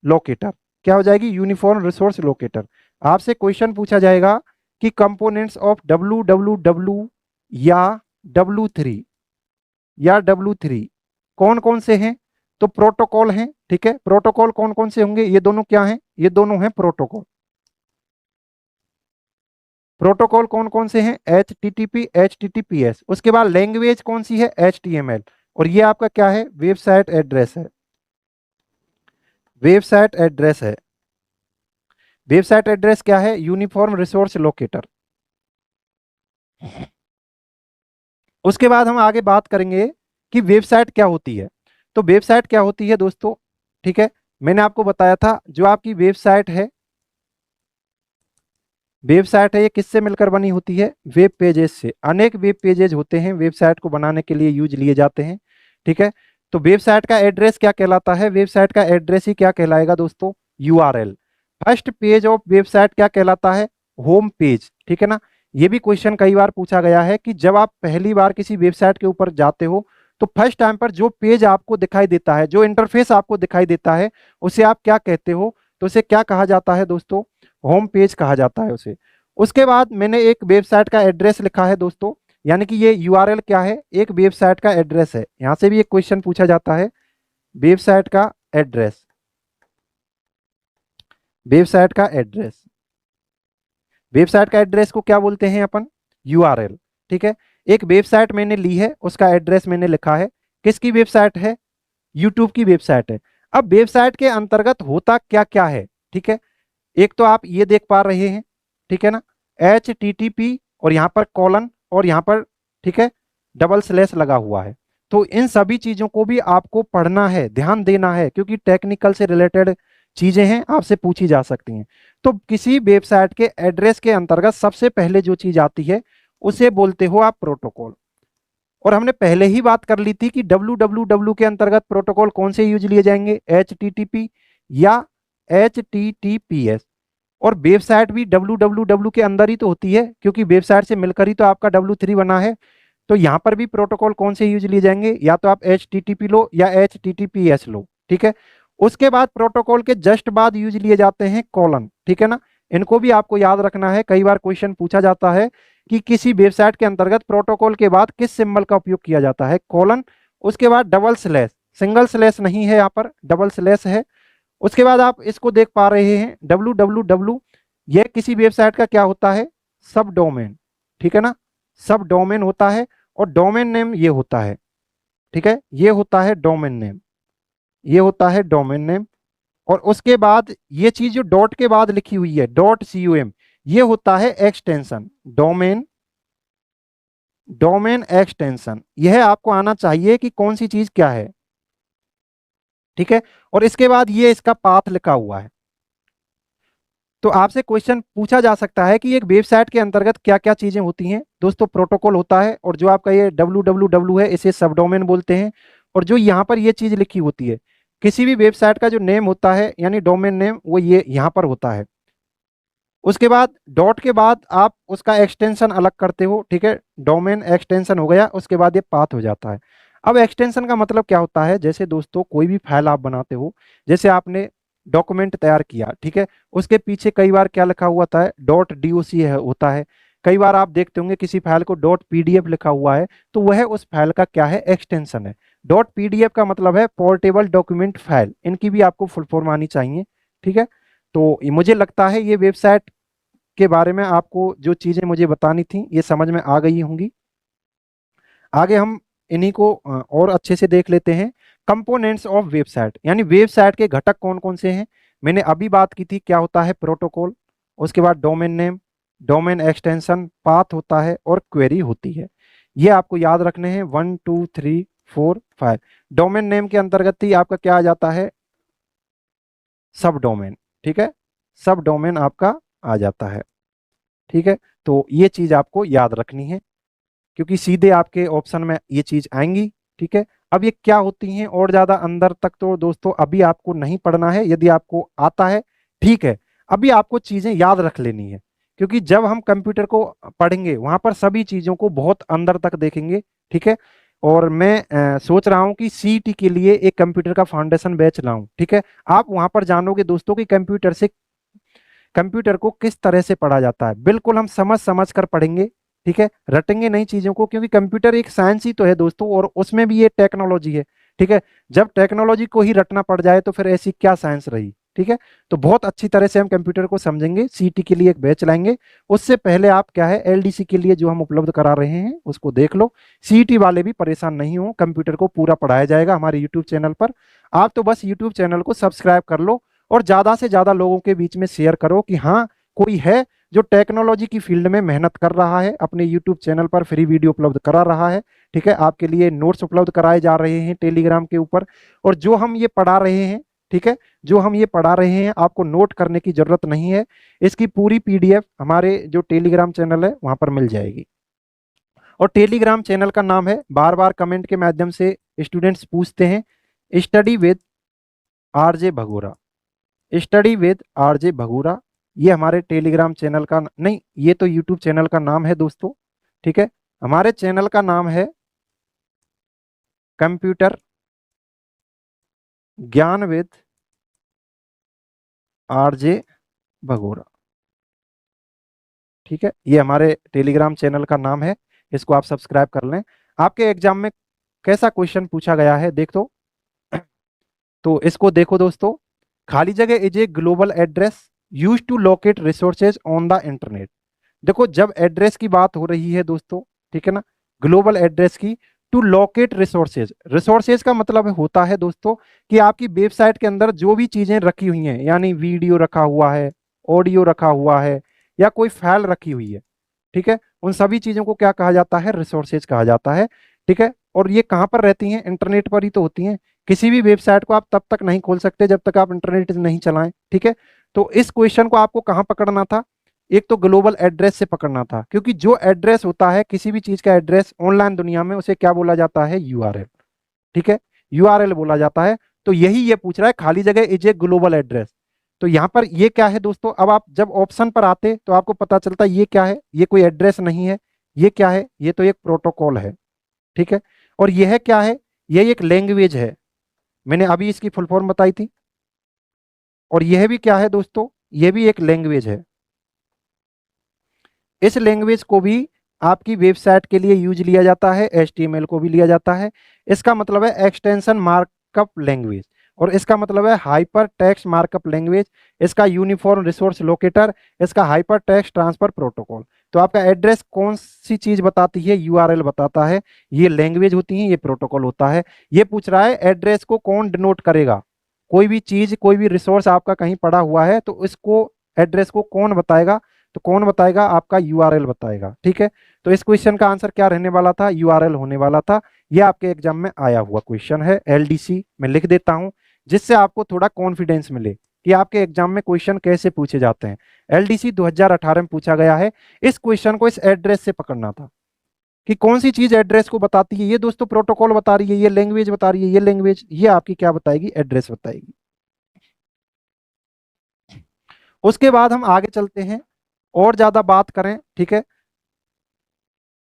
locator. क्या हो जाएगी? Uniform resource locator. आपसे क्वेश्चन पूछा जाएगा कि components of W W W या W3 या W3 कौन कौन से हैं? तो प्रोटोकॉल हैं, ठीक है। प्रोटोकॉल कौन कौन से होंगे? ये दोनों क्या हैं? ये दोनों हैं प्रोटोकॉल। प्रोटोकॉल कौन कौन से हैं? HTTP HTTPS। उसके बाद लैंग्वेज कौन सी है? HTML। और ये आपका क्या है? वेबसाइट एड्रेस है, वेबसाइट एड्रेस है। वेबसाइट एड्रेस क्या है? Uniform resource locator. उसके बाद हम आगे बात करेंगे कि वेबसाइट क्या होती है। तो वेबसाइट क्या होती है दोस्तों, ठीक है, मैंने आपको बताया था जो आपकी वेबसाइट है, वेबसाइट है ये किससे मिलकर बनी होती है? वेब पेजेस से। अनेक वेब पेजेज होते हैं वेबसाइट को बनाने के लिए यूज लिए जाते हैं, ठीक है। तो वेबसाइट का एड्रेस क्या कहलाता है? वेबसाइट का एड्रेस ही क्या कहलाएगा दोस्तों? URL। First page of website क्या कहलाता है? होम पेज, ठीक है ना। ये भी क्वेश्चन कई बार पूछा गया है कि जब आप पहली बार किसी वेबसाइट के ऊपर जाते हो तो फर्स्ट टाइम पर जो पेज आपको दिखाई देता है, जो इंटरफेस आपको दिखाई देता है, उसे आप क्या कहते हो? तो उसे क्या कहा जाता है दोस्तों? होम पेज कहा जाता है उसे। उसके बाद मैंने एक वेबसाइट का एड्रेस लिखा है दोस्तों, यानी कि ये URL क्या है? एक वेबसाइट का एड्रेस है। यहां से भी एक क्वेश्चन पूछा जाता है, वेबसाइट का एड्रेस, वेबसाइट का एड्रेस, वेबसाइट का एड्रेस को क्या बोलते हैं अपन? URL, ठीक है। एक वेबसाइट मैंने ली है, उसका एड्रेस मैंने लिखा है, किसकी वेबसाइट है? यूट्यूब की वेबसाइट है। अब वेबसाइट के अंतर्गत होता क्या क्या है, ठीक है, एक तो आप ये देख पा रहे हैं, ठीक है ना, HTTP और यहाँ पर कॉलन और यहाँ पर, ठीक है, डबल स्लैश लगा हुआ है। तो इन सभी चीजों को भी आपको पढ़ना है, ध्यान देना है, क्योंकि टेक्निकल से रिलेटेड चीजें हैं, आपसे पूछी जा सकती हैं। तो किसी वेबसाइट के एड्रेस के अंतर्गत सबसे पहले जो चीज आती है उसे बोलते हो आप प्रोटोकॉल। और हमने पहले ही बात कर ली थी कि www के अंतर्गत प्रोटोकॉल कौन से यूज लिए जाएंगे, HTTP या HTTPS। और वेबसाइट भी www के अंदर ही तो होती है, क्योंकि वेबसाइट से मिलकर ही तो आपका W3 बना है। तो यहाँ पर भी प्रोटोकॉल कौन से यूज लिए जाएंगे, या तो आप HTTP लो या HTTPS लो, ठीक है। उसके बाद प्रोटोकॉल के जस्ट बाद यूज लिए जाते हैं कॉलन, ठीक है ना। इनको भी आपको याद रखना है, कई बार क्वेश्चन पूछा जाता है कि किसी वेबसाइट के अंतर्गत प्रोटोकॉल के बाद किस सिंबल का उपयोग किया जाता है, कॉलन। उसके बाद डबल स्लैश, सिंगल स्लैश नहीं है, यहाँ पर डबल स्लैश है। उसके बाद आप इसको देख पा रहे हैं www, यह किसी वेबसाइट का क्या होता है, सब डोमेन, ठीक है ना, सब डोमेन होता है। और डोमेन नेम ये होता है, ठीक है, ये होता है डोमेन नेम, ये होता है डोमेन नेम। और उसके बाद ये चीज जो डॉट के बाद लिखी हुई है .com, ये होता है एक्सटेंशन, डोमेन, डोमेन एक्सटेंशन। यह आपको आना चाहिए कि कौन सी चीज क्या है, ठीक है। और इसके बाद ये इसका पाथ लिखा हुआ है। तो आपसे क्वेश्चन पूछा जा सकता है कि एक वेबसाइट के अंतर्गत क्या क्या चीजें होती हैं दोस्तों, प्रोटोकॉल होता है, और जो आपका ये www है इसे सब डोमेन बोलते हैं। और जो यहाँ पर ये चीज लिखी होती है, किसी भी वेबसाइट का जो नेम होता है यानी डोमेन नेम, वो ये यहाँ पर होता है। उसके बाद डॉट के बाद आप उसका एक्सटेंशन अलग करते हो, ठीक है, डोमेन एक्सटेंशन हो गया, उसके बाद ये पाथ हो जाता है। अब एक्सटेंशन का मतलब क्या होता है, जैसे दोस्तों कोई भी फाइल आप बनाते हो, जैसे आपने डॉक्यूमेंट तैयार किया, ठीक है, उसके पीछे कई बार क्या लिखा हुआ था, .doc होता है। कई बार आप देखते होंगे किसी फाइल को .pdf लिखा हुआ है, तो वह उस फाइल का क्या है, एक्सटेंशन है। .pdf का मतलब है पोर्टेबल डॉक्यूमेंट फाइल, इनकी भी आपको फुल फॉर्म आनी चाहिए, ठीक है। तो मुझे लगता है ये वेबसाइट के बारे में आपको जो चीजें मुझे बतानी थी ये समझ में आ गई होंगी। आगे हम इन्हीं को और अच्छे से देख लेते हैं। कंपोनेंट्स ऑफ वेबसाइट, यानी वेबसाइट के घटक कौन कौन से हैं। मैंने अभी बात की थी, क्या होता है, प्रोटोकॉल, उसके बाद domain name, domain extension, path होता है, और क्वेरी होती है। ये आपको याद रखने हैं, 1 2 3 4 5। डोमेन नेम के अंतर्गत ही आपका क्या आ जाता है, सब डोमेन, ठीक है, सब डोमेन आपका आ जाता है, ठीक है। तो ये चीज आपको याद रखनी है, क्योंकि सीधे आपके ऑप्शन में ये चीज आएंगी, ठीक है। अब ये क्या होती हैं और ज्यादा अंदर तक तो दोस्तों अभी आपको नहीं पढ़ना है, यदि आपको आता है ठीक है, अभी आपको चीजें याद रख लेनी है, क्योंकि जब हम कंप्यूटर को पढ़ेंगे वहां पर सभी चीजों को बहुत अंदर तक देखेंगे, ठीक है। और मैं सोच रहा हूं कि सीईटी के लिए एक कंप्यूटर का फाउंडेशन बैच लाऊं, ठीक है। आप वहां पर जानोगे दोस्तों कि कंप्यूटर को किस तरह से पढ़ा जाता है, बिल्कुल हम समझ समझ कर पढ़ेंगे, ठीक है, रटेंगे नहीं चीजों को, क्योंकि कंप्यूटर एक साइंस ही तो है दोस्तों, और उसमें भी ये टेक्नोलॉजी है, ठीक है। जब टेक्नोलॉजी को ही रटना पड़ जाए तो फिर ऐसी क्या साइंस रही, ठीक है। तो बहुत अच्छी तरह से हम कंप्यूटर को समझेंगे, सीटी के लिए एक बैच लाएंगे। उससे पहले आप क्या है, एलडीसी के लिए जो हम उपलब्ध करा रहे हैं उसको देख लो। सीटी वाले भी परेशान नहीं हो, कंप्यूटर को पूरा पढ़ाया जाएगा हमारे यूट्यूब चैनल पर। आप तो बस यूट्यूब चैनल को सब्सक्राइब कर लो, और ज्यादा से ज्यादा लोगों के बीच में शेयर करो कि हाँ, कोई है जो टेक्नोलॉजी की फील्ड में मेहनत कर रहा है, अपने यूट्यूब चैनल पर फ्री वीडियो उपलब्ध करा रहा है, ठीक है। आपके लिए नोट्स उपलब्ध कराए जा रहे हैं टेलीग्राम के ऊपर, और जो हम ये पढ़ा रहे हैं, ठीक है, जो हम ये पढ़ा रहे हैं आपको नोट करने की जरूरत नहीं है। इसकी पूरी पीडीएफ हमारे जो टेलीग्राम चैनल है वहां पर मिल जाएगी। और टेलीग्राम चैनल का नाम है, बार बार कमेंट के माध्यम से स्टूडेंट्स पूछते हैं, study with RJ Bhagora, study with RJ Bhagora. ये हमारे टेलीग्राम चैनल का नहीं, ये तो यूट्यूब चैनल का नाम है दोस्तों, ठीक है। हमारे चैनल का नाम है कंप्यूटर ज्ञान विद आरजे भगोरा, ठीक है। ये हमारे टेलीग्राम चैनल का नाम है, इसको आप सब्सक्राइब कर लें। आपके एग्जाम में कैसा क्वेश्चन पूछा गया है देख तो इसको देखो दोस्तों। खाली जगह is a global address use to locate resources on the internet. देखो जब एड्रेस की बात हो रही है दोस्तों, ठीक है ना, ग्लोबल एड्रेस की, टू लोकेट रिसोर्सेज, रिसोर्सेज का मतलब होता है दोस्तों कि आपकी वेबसाइट के अंदर जो भी चीजें रखी हुई हैं, यानी वीडियो रखा हुआ है, ऑडियो रखा हुआ है, या कोई फाइल रखी हुई है, ठीक है, उन सभी चीजों को क्या कहा जाता है, रिसोर्सेज कहा जाता है, ठीक है। और ये कहाँ पर रहती हैं, इंटरनेट पर ही तो होती हैं। किसी भी वेबसाइट को आप तब तक नहीं खोल सकते जब तक आप इंटरनेट नहीं चलाएं, ठीक है। तो इस क्वेश्चन को आपको कहाँ पकड़ना था, एक तो ग्लोबल एड्रेस से पकड़ना था, क्योंकि जो एड्रेस होता है किसी भी चीज का एड्रेस ऑनलाइन दुनिया में, उसे क्या बोला जाता है? यूआरएल। ठीक है, यूआरएल बोला जाता है। तो यही ये पूछ रहा है, खाली जगह इज ए ग्लोबल एड्रेस। तो यहाँ पर ये क्या है दोस्तों? अब आप जब ऑप्शन पर आते तो आपको पता चलता ये क्या है, ये कोई एड्रेस नहीं है। ये क्या है? ये तो एक प्रोटोकॉल है। ठीक है, और यह क्या है? यह एक लैंग्वेज है, मैंने अभी इसकी फुल फॉर्म बताई थी। और यह भी क्या है दोस्तों? यह भी एक लैंग्वेज है। इस लैंग्वेज को भी आपकी वेबसाइट के लिए यूज लिया जाता है, एचटीएमएल को भी लिया जाता है। इसका मतलब है एक्सटेंशन मार्कअप लैंग्वेज, और इसका मतलब है हाइपर टेक्स्ट मार्कअप लैंग्वेज, इसका यूनिफॉर्म रिसोर्स लोकेटर, इसका हाइपर टेक्स्ट ट्रांसफर प्रोटोकॉल। तो आपका एड्रेस कौन सी चीज बताती है? यूआरएल बताता है। ये लैंग्वेज होती है, ये प्रोटोकॉल होता है। ये पूछ रहा है एड्रेस को कौन डिनोट करेगा? कोई भी चीज, कोई भी रिसोर्स आपका कहीं पड़ा हुआ है तो इसको, एड्रेस को कौन बताएगा? तो कौन बताएगा? आपका यूआरएल बताएगा। ठीक है, तो इस क्वेश्चन का आंसर क्या रहने वाला था? यूआरएल होने वाला था। यह आपके एग्जाम में आया हुआ क्वेश्चन है, एलडीसी में लिख देता हूं, जिससे आपको थोड़ा कॉन्फिडेंस मिले कि आपके एग्जाम में क्वेश्चन कैसे पूछे जाते हैं। एलडीसी 2018 में पूछा गया है। इस क्वेश्चन को इस एड्रेस से पकड़ना था कि कौन सी चीज एड्रेस को बताती है। ये दोस्तों प्रोटोकॉल बता रही है, ये लैंग्वेज बता रही है, ये लैंग्वेज, ये आपकी क्या बताएगी? एड्रेस बताएगी। उसके बाद हम आगे चलते हैं और ज्यादा बात करें। ठीक है,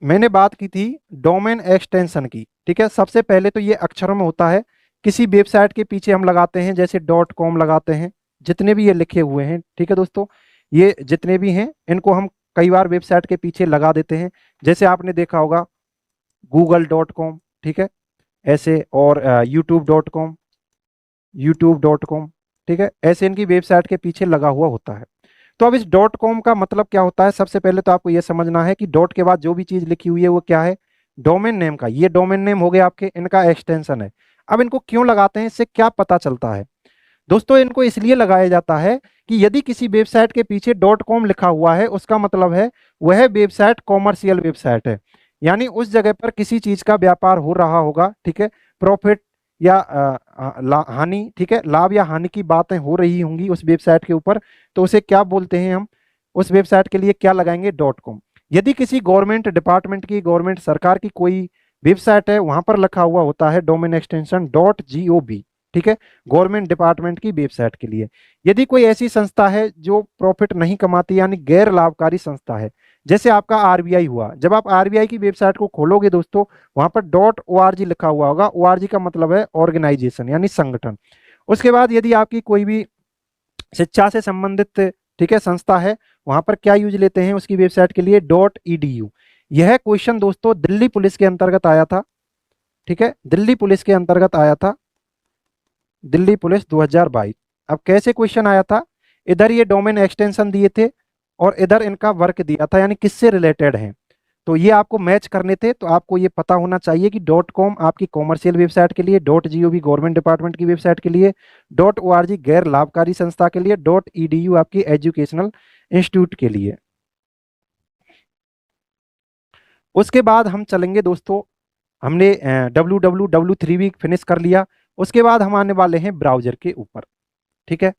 मैंने बात की थी डोमेन एक्सटेंशन की। ठीक है, सबसे पहले तो ये अक्षरों में होता है। किसी वेबसाइट के पीछे हम लगाते हैं, जैसे डॉट कॉम लगाते हैं, जितने भी ये लिखे हुए हैं। ठीक है दोस्तों, ये जितने भी हैं इनको हम कई बार वेबसाइट के पीछे लगा देते हैं। जैसे आपने देखा होगा google.com, ठीक है, ऐसे, और youtube.com, youtube.com, ठीक है, ऐसे इनकी वेबसाइट के पीछे लगा हुआ होता है। तो अब इस डॉट कॉम का मतलब क्या होता है? सबसे पहले तो आपको यह समझना है कि डॉट के बाद जो भी चीज लिखी हुई है वो क्या है? डोमेन नेम का। ये डोमेन नेम हो गया आपके, इनका एक्सटेंशन है। अब इनको क्यों लगाते हैं, इससे क्या पता चलता है? दोस्तों इनको इसलिए लगाया जाता है कि यदि किसी वेबसाइट के पीछे डॉट कॉम लिखा हुआ है, उसका मतलब है वह वेबसाइट कॉमर्शियल वेबसाइट है, यानी उस जगह पर किसी चीज का व्यापार हो रहा होगा। ठीक है, प्रॉफिट या हानि, ठीक है, लाभ या हानि की बातें हो रही होंगी उस वेबसाइट के ऊपर, तो उसे क्या बोलते हैं हम? उस वेबसाइट के लिए क्या लगाएंगे? Dot com. यदि किसी गवर्नमेंट डिपार्टमेंट की, गवर्नमेंट सरकार की कोई वेबसाइट है, वहां पर लिखा हुआ होता है डोमेन एक्सटेंशन .gov। ठीक है, गवर्नमेंट डिपार्टमेंट की वेबसाइट के लिए। यदि कोई ऐसी संस्था है जो प्रॉफिट नहीं कमाती, यानी गैर लाभकारी संस्था है, जैसे आपका आरबीआई हुआ, जब आप आरबीआई की वेबसाइट को खोलोगे दोस्तों, वहां पर .org लिखा हुआ होगा। org का मतलब है ऑर्गेनाइजेशन, यानी संगठन। उसके बाद यदि आपकी कोई भी शिक्षा से संबंधित, ठीक है, संस्था है, वहां पर क्या यूज लेते हैं उसकी वेबसाइट के लिए? .edu। यह क्वेश्चन दोस्तों दिल्ली पुलिस के अंतर्गत आया था। ठीक है, दिल्ली पुलिस के अंतर्गत आया था, दिल्ली पुलिस 2022। अब कैसे क्वेश्चन आया था? इधर ये डोमेन एक्सटेंशन दिए थे और इधर इनका वर्क दिया था, यानी किससे रिलेटेड है। तो ये आपको मैच करने थे। तो आपको ये पता होना चाहिए कि डॉट कॉम आपकी कॉमर्शियल वेबसाइट के लिए, .gov गवर्नमेंट डिपार्टमेंट की वेबसाइट के लिए, .org गैर लाभकारी संस्था के लिए, .edu आपकी एजुकेशनल इंस्टीट्यूट के लिए। उसके बाद हम चलेंगे दोस्तों, हमने www3 भी फिनिश कर लिया। उसके बाद हम आने वाले हैं ब्राउजर के ऊपर। ठीक है,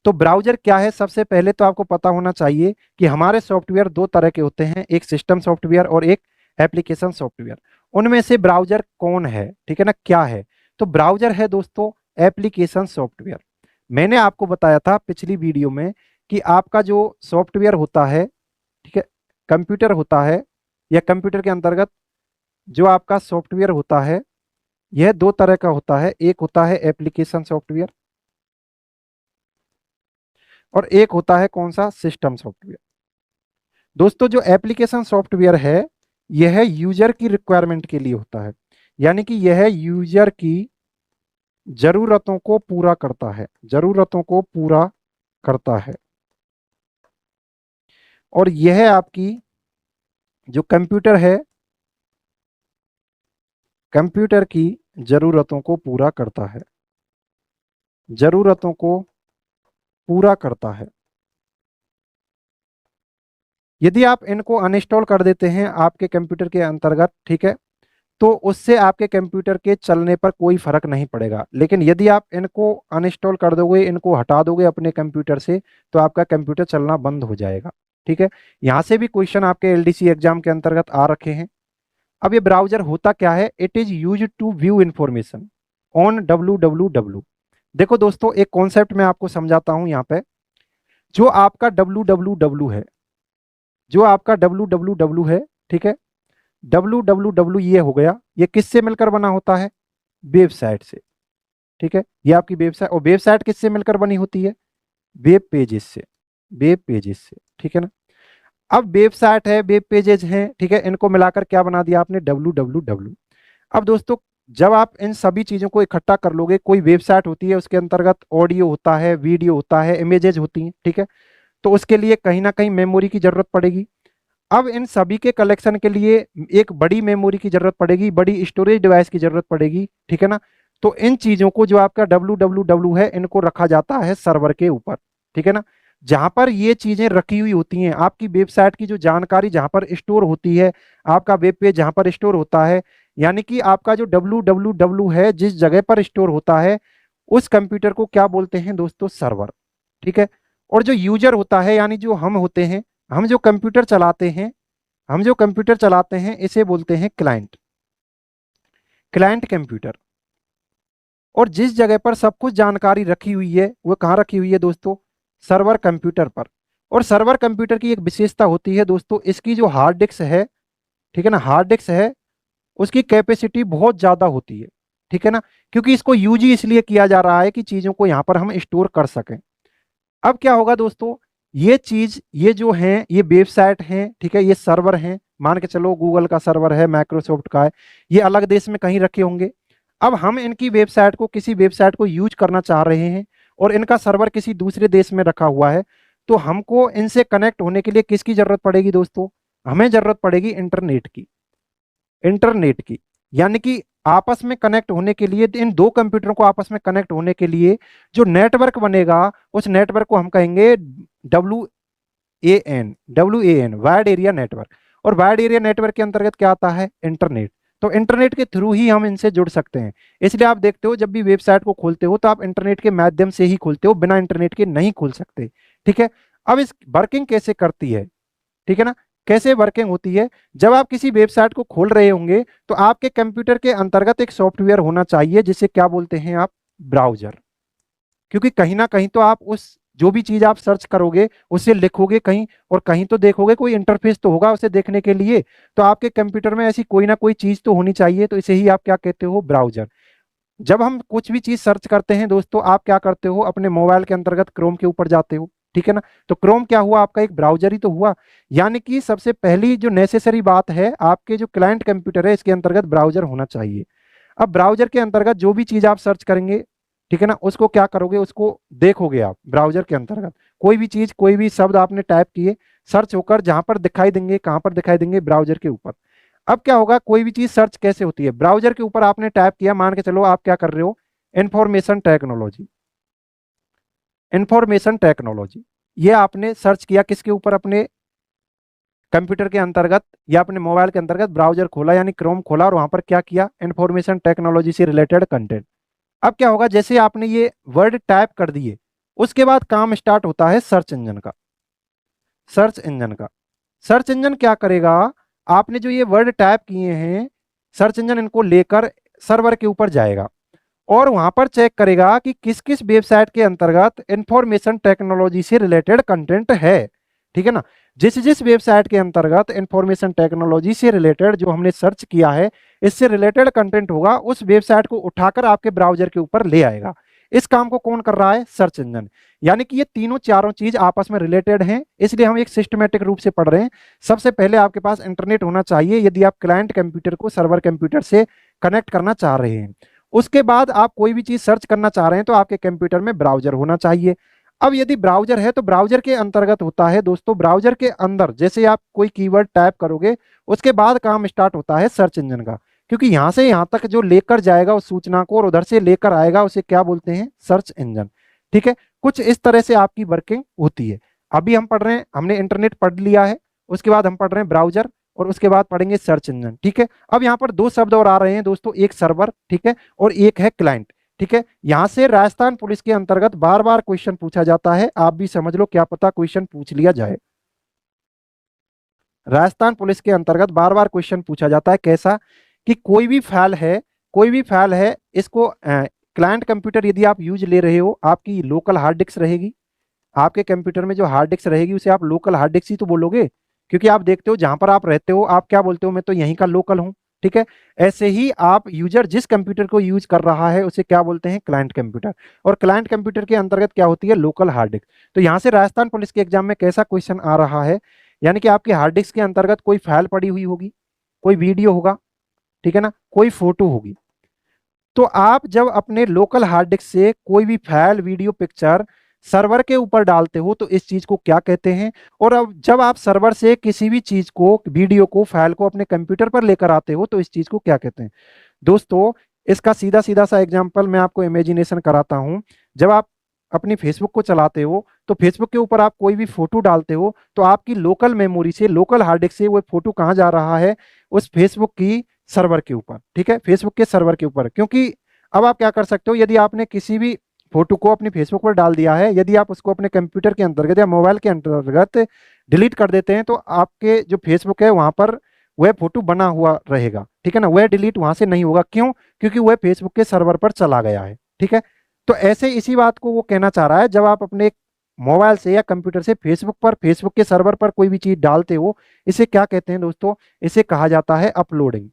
तो ब्राउजर क्या है? सबसे पहले तो आपको पता होना चाहिए कि हमारे सॉफ्टवेयर दो तरह के होते हैं, एक सिस्टम सॉफ्टवेयर और एक एप्लीकेशन सॉफ्टवेयर। उनमें से ब्राउजर कौन है? ठीक है ना, क्या है? तो ब्राउजर है दोस्तों एप्लीकेशन सॉफ्टवेयर। मैंने आपको बताया था पिछली वीडियो में कि आपका जो सॉफ्टवेयर होता है, ठीक है, कंप्यूटर होता है, या कंप्यूटर के अंतर्गत जो आपका सॉफ्टवेयर होता है, यह दो तरह का होता है। एक होता है एप्लीकेशन सॉफ्टवेयर और एक होता है कौन सा? System software. दोस्तों जो एप्लीकेशन सॉफ्टवेयर है, यह यूजर की रिक्वायरमेंट के लिए होता है, यानी कि यह यूजर की जरूरतों को पूरा करता है, जरूरतों को पूरा करता है। और यह आपकी जो कंप्यूटर है, कंप्यूटर की जरूरतों को पूरा करता है, जरूरतों को पूरा करता है। यदि आप इनको अनइंस्टॉल कर देते हैं आपके कंप्यूटर के अंतर्गत, ठीक है, तो उससे आपके कंप्यूटर के चलने पर कोई फर्क नहीं पड़ेगा। लेकिन यदि आप इनको अनइंस्टॉल कर दोगे, इनको हटा दोगे अपने कंप्यूटर से, तो आपका कंप्यूटर चलना बंद हो जाएगा। ठीक है, यहाँ से भी क्वेश्चन आपके एलडीसी एग्जाम के अंतर्गत आ रखे हैं। अब ये ब्राउजर होता क्या है? It is use to view information on www। देखो दोस्तों, एक कॉन्सेप्ट मैं आपको समझाता हूं यहाँ पे। जो आपका www है, जो आपका www है, ठीक है, www ये हो गया, ये किससे मिलकर बना होता है? वेबसाइट से। ठीक है, ये आपकी वेबसाइट, और वेबसाइट किससे मिलकर बनी होती है? वेब पेजेस से, वेब पेजेस से, ठीक है ना। अब वेबसाइट है, वेब पेजेस हैं, ठीक है, इनको मिलाकर क्या बना दिया आपने? www। अब दोस्तों, जब आप इन सभी चीजों को इकट्ठा कर लोगे, कोई वेबसाइट होती है, उसके अंतर्गत ऑडियो होता है, वीडियो होता है, इमेजेस होती हैं, ठीक है, तो उसके लिए कहीं ना कहीं मेमोरी की जरूरत पड़ेगी। अब इन सभी के कलेक्शन के लिए एक बड़ी मेमोरी की जरूरत पड़ेगी, बड़ी स्टोरेज डिवाइस की जरूरत पड़ेगी, ठीक है ना। तो इन चीजों को, जो आपका www है, इनको रखा जाता है सर्वर के ऊपर, ठीक है ना। जहां पर ये चीजें रखी हुई होती हैं, आपकी वेबसाइट की जो जानकारी जहां पर स्टोर होती है, आपका वेब पेज जहां पर स्टोर होता है, यानी कि आपका जो www है जिस जगह पर स्टोर होता है, उस कंप्यूटर को क्या बोलते हैं दोस्तों? सर्वर, ठीक है। और जो यूजर होता है, यानी जो हम होते हैं, हम जो कंप्यूटर चलाते हैं, हम जो कंप्यूटर चलाते हैं, इसे बोलते हैं क्लाइंट, क्लाइंट कंप्यूटर। और जिस जगह पर सब कुछ जानकारी रखी हुई है, वो कहाँ रखी हुई है दोस्तों? सर्वर कंप्यूटर पर। और सर्वर कंप्यूटर की एक विशेषता होती है दोस्तों, इसकी जो हार्ड डिस्क है, ठीक है ना, हार्ड डिस्क है, उसकी कैपेसिटी बहुत ज्यादा होती है, ठीक है ना, क्योंकि इसको यूज ही इसलिए किया जा रहा है कि चीजों को यहाँ पर हम स्टोर कर सकें। अब क्या होगा दोस्तों, ये चीज, ये जो है, ये वेबसाइट है, ठीक है, ये सर्वर है, मान के चलो गूगल का सर्वर है, माइक्रोसॉफ्ट का है, ये अलग देश में कहीं रखे होंगे। अब हम इनकी वेबसाइट को, किसी वेबसाइट को यूज करना चाह रहे हैं, और इनका सर्वर किसी दूसरे देश में रखा हुआ है, तो हमको इनसे कनेक्ट होने के लिए किसकी जरूरत पड़ेगी दोस्तों? हमें जरूरत पड़ेगी इंटरनेट की, इंटरनेट की। यानी कि आपस में कनेक्ट होने के लिए, इन दो कंप्यूटरों को आपस में कनेक्ट होने के लिए जो नेटवर्क बनेगा, उस नेटवर्क को हम कहेंगे W A N, wide area network. और वाइड एरिया नेटवर्क के अंतर्गत क्या आता है? इंटरनेट। तो इंटरनेट के थ्रू ही हम इनसे जुड़ सकते हैं। इसलिए आप देखते हो, जब भी वेबसाइट को खोलते हो, तो आप इंटरनेट के माध्यम से ही खोलते हो, बिना इंटरनेट के नहीं खोल सकते, ठीक है। अब इस वर्किंग कैसे करती है, ठीक है ना, कैसे वर्किंग होती है? जब आप किसी वेबसाइट को खोल रहे होंगे, तो आपके कंप्यूटर के अंतर्गत एक सॉफ्टवेयर होना चाहिए, जिसे क्या बोलते हैं आप? ब्राउजर। क्योंकि कहीं ना कहीं तो आप उस, जो भी चीज आप सर्च करोगे, उसे लिखोगे कहीं, और कहीं तो देखोगे, कोई इंटरफेस तो होगा उसे देखने के लिए। तो आपके कंप्यूटर में ऐसी कोई ना कोई चीज तो होनी चाहिए, तो इसे ही आप क्या कहते हो? ब्राउजर। जब हम कुछ भी चीज सर्च करते हैं दोस्तों, आप क्या करते हो? अपने मोबाइल के अंतर्गत क्रोम के ऊपर जाते हो, ठीक है ना। तो क्रोम क्या हुआ? आपका एक ब्राउजर ही तो हुआ। यानी कि सबसे पहली जो नेसेसरी बात है, आपके जो क्लाइंट कंप्यूटर है, इसके अंतर्गत ब्राउजर होना चाहिए। अब ब्राउजर के अंतर्गत जो भी चीज आप सर्च करेंगे, ठीक है ना, उसको क्या करोगे? उसको देखोगे आप ब्राउजर के अंतर्गत। कोई भी चीज, कोई भी शब्द आपने टाइप किए, सर्च होकर जहां पर दिखाई देंगे, कहां पर दिखाई देंगे? ब्राउजर के ऊपर। अब क्या होगा, कोई भी चीज सर्च कैसे होती है? ब्राउजर के ऊपर आपने टाइप किया, मान के चलो आप क्या कर रहे हो? इंफॉर्मेशन टेक्नोलॉजी, इंफॉर्मेशन टेक्नोलॉजी, ये आपने सर्च किया किसके ऊपर? अपने कंप्यूटर के अंतर्गत, या अपने मोबाइल के अंतर्गत ब्राउजर खोला, यानी क्रोम खोला, और वहां पर क्या किया? इंफॉर्मेशन टेक्नोलॉजी से रिलेटेड कंटेंट। अब क्या होगा, जैसे आपने ये वर्ड टाइप कर दिए, उसके बाद काम स्टार्ट होता है सर्च इंजन का, सर्च इंजन का। सर्च इंजन क्या करेगा? आपने जो ये वर्ड टाइप किए हैं, सर्च इंजन इनको लेकर सर्वर के ऊपर जाएगा, और वहां पर चेक करेगा कि किस किस वेबसाइट के अंतर्गत इंफॉर्मेशन टेक्नोलॉजी से रिलेटेड कंटेंट है, ठीक है ना। जिस जिस वेबसाइट के अंतर्गत इंफॉर्मेशन टेक्नोलॉजी से रिलेटेड जो हमने सर्च किया है, इससे रिलेटेड कंटेंट होगा, उस वेबसाइट को उठाकर आपके ब्राउजर के ऊपर ले आएगा। इस काम को कौन कर रहा है? Search engine. यानी कि ये तीनों चारों चीज आपस में रिलेटेड हैं, इसलिए हम एक सिस्टमेटिक रूप से पढ़ रहे हैं। सबसे पहले आपके पास इंटरनेट होना चाहिए, यदि आप क्लाइंट कंप्यूटर को सर्वर कंप्यूटर से कनेक्ट करना चाह रहे हैं। उसके बाद आप कोई भी चीज सर्च करना चाह रहे हैं, तो आपके कंप्यूटर में ब्राउजर होना चाहिए। अब यदि ब्राउजर है, तो ब्राउजर के अंतर्गत होता है दोस्तों, ब्राउजर के अंदर जैसे आप कोई कीवर्ड टाइप करोगे, उसके बाद काम स्टार्ट होता है सर्च इंजन का। क्योंकि यहां से यहां तक जो लेकर जाएगा उस सूचना को, और उधर से लेकर आएगा, उसे क्या बोलते हैं? सर्च इंजन, ठीक है। कुछ इस तरह से आपकी वर्किंग होती है। अभी हम पढ़ रहे हैं, हमने इंटरनेट पढ़ लिया है, उसके बाद हम पढ़ रहे हैं ब्राउजर, और उसके बाद पढ़ेंगे सर्च इंजन, ठीक है। अब यहाँ पर दो शब्द और आ रहे हैं दोस्तों, एक सर्वर, ठीक है, और एक है क्लाइंट, ठीक है। यहां से राजस्थान पुलिस के अंतर्गत बार बार क्वेश्चन पूछा जाता है, आप भी समझ लो, क्या पता क्वेश्चन पूछ लिया जाए। राजस्थान पुलिस के अंतर्गत बार बार क्वेश्चन पूछा जाता है, कैसा कि कोई भी फाइल है इसको क्लाइंट कंप्यूटर यदि आप यूज ले रहे हो, आपकी लोकल हार्ड डिस्क रहेगी, आपके कंप्यूटर में जो हार्ड डिस्क रहेगी उसे आप लोकल हार्ड डिस्क ही तो बोलोगे, क्योंकि आप देखते हो जहां पर आप रहते हो आप क्या बोलते हो, मैं तो यहीं का लोकल हूँ। ठीक है, ऐसे ही आप यूजर जिस कंप्यूटर को यूज कर रहा है उसे क्या बोलते हैं, क्लाइंट कंप्यूटर। और क्लाइंट कंप्यूटर के अंतर्गत क्या होती है, लोकल हार्ड डिस्क। तो यहाँ से राजस्थान पुलिस के एग्जाम में कैसा क्वेश्चन आ रहा है, यानी कि आपकी हार्ड डिस्क के अंतर्गत कोई फाइल पड़ी हुई होगी, कोई वीडियो होगा, ठीक है ना, कोई फोटो होगी। तो आप जब अपने लोकल हार्ड डिस्क से कोई भी फाइल, वीडियो, पिक्चर सर्वर के ऊपर डालते हो तो इस चीज को क्या कहते हैं। और अब जब आप सर्वर से किसी भी चीज को, वीडियो को, फाइल को अपने कंप्यूटर पर लेकर आते हो तो इस चीज को क्या कहते हैं। दोस्तों, इसका सीधा सीधा सा एग्जांपल मैं आपको इमेजिनेशन कराता हूं। जब आप अपनी फेसबुक को चलाते हो तो फेसबुक के ऊपर आप कोई भी फोटो डालते हो तो आपकी लोकल मेमोरी से, लोकल हार्ड डिस्क से वो फोटो कहाँ जा रहा है, उस फेसबुक की सर्वर के ऊपर। ठीक है, फेसबुक के सर्वर के ऊपर। क्योंकि अब आप क्या कर सकते हो, यदि आपने किसी भी फोटो को अपनी फेसबुक पर डाल दिया है, यदि आप उसको अपने कंप्यूटर के अंतर्गत या मोबाइल के अंतर्गत डिलीट कर देते हैं तो आपके जो फेसबुक है वहां पर वह फोटो बना हुआ रहेगा। ठीक है ना, वह डिलीट वहां से नहीं होगा। क्यों? क्योंकि वह फेसबुक के सर्वर पर चला गया है। ठीक है, तो ऐसे इसी बात को वो कहना चाह रहा है, जब आप अपने मोबाइल से या कंप्यूटर से फेसबुक पर, फेसबुक के सर्वर पर कोई भी चीज डालते हो, इसे क्या कहते हैं दोस्तों, इसे कहा जाता है अपलोडिंग।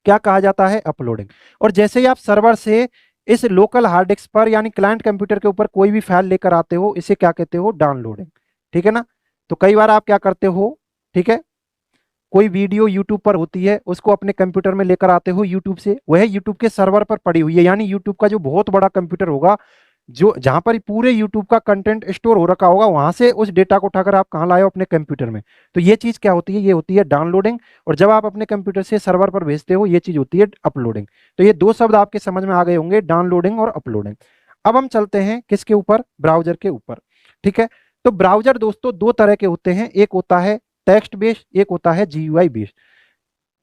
क्या कहा जाता है, अपलोडिंग। और जैसे ही आप सर्वर से इस लोकल हार्ड डिस्क पर यानी क्लाइंट कंप्यूटर के ऊपर कोई भी फाइल लेकर आते हो, इसे क्या कहते हो, डाउनलोडिंग। ठीक है ना, तो कई बार आप क्या करते हो, ठीक है, कोई वीडियो यूट्यूब पर होती है उसको अपने कंप्यूटर में लेकर आते हो यूट्यूब से, वह यूट्यूब के सर्वर पर पड़ी हुई है, यानी यूट्यूब का जो बहुत बड़ा कंप्यूटर होगा, जो जहां पर पूरे यूट्यूब का कंटेंट स्टोर हो रखा होगा, वहां से उस डेटा को उठाकर आप कहाँ लाए हो, अपने कंप्यूटर में। तो ये चीज क्या होती है, ये होती है डाउनलोडिंग। और जब आप अपने कंप्यूटर से सर्वर पर भेजते हो, ये चीज होती है अपलोडिंग। तो ये दो शब्द आपके समझ में आ गए होंगे, डाउनलोडिंग और अपलोडिंग। अब हम चलते हैं किसके ऊपर, ब्राउजर के ऊपर। ठीक है, तो ब्राउजर दोस्तों दो तरह के होते हैं, एक होता है टेक्स्ट बेस्ड, एक होता है जीयूआई बेस्ड।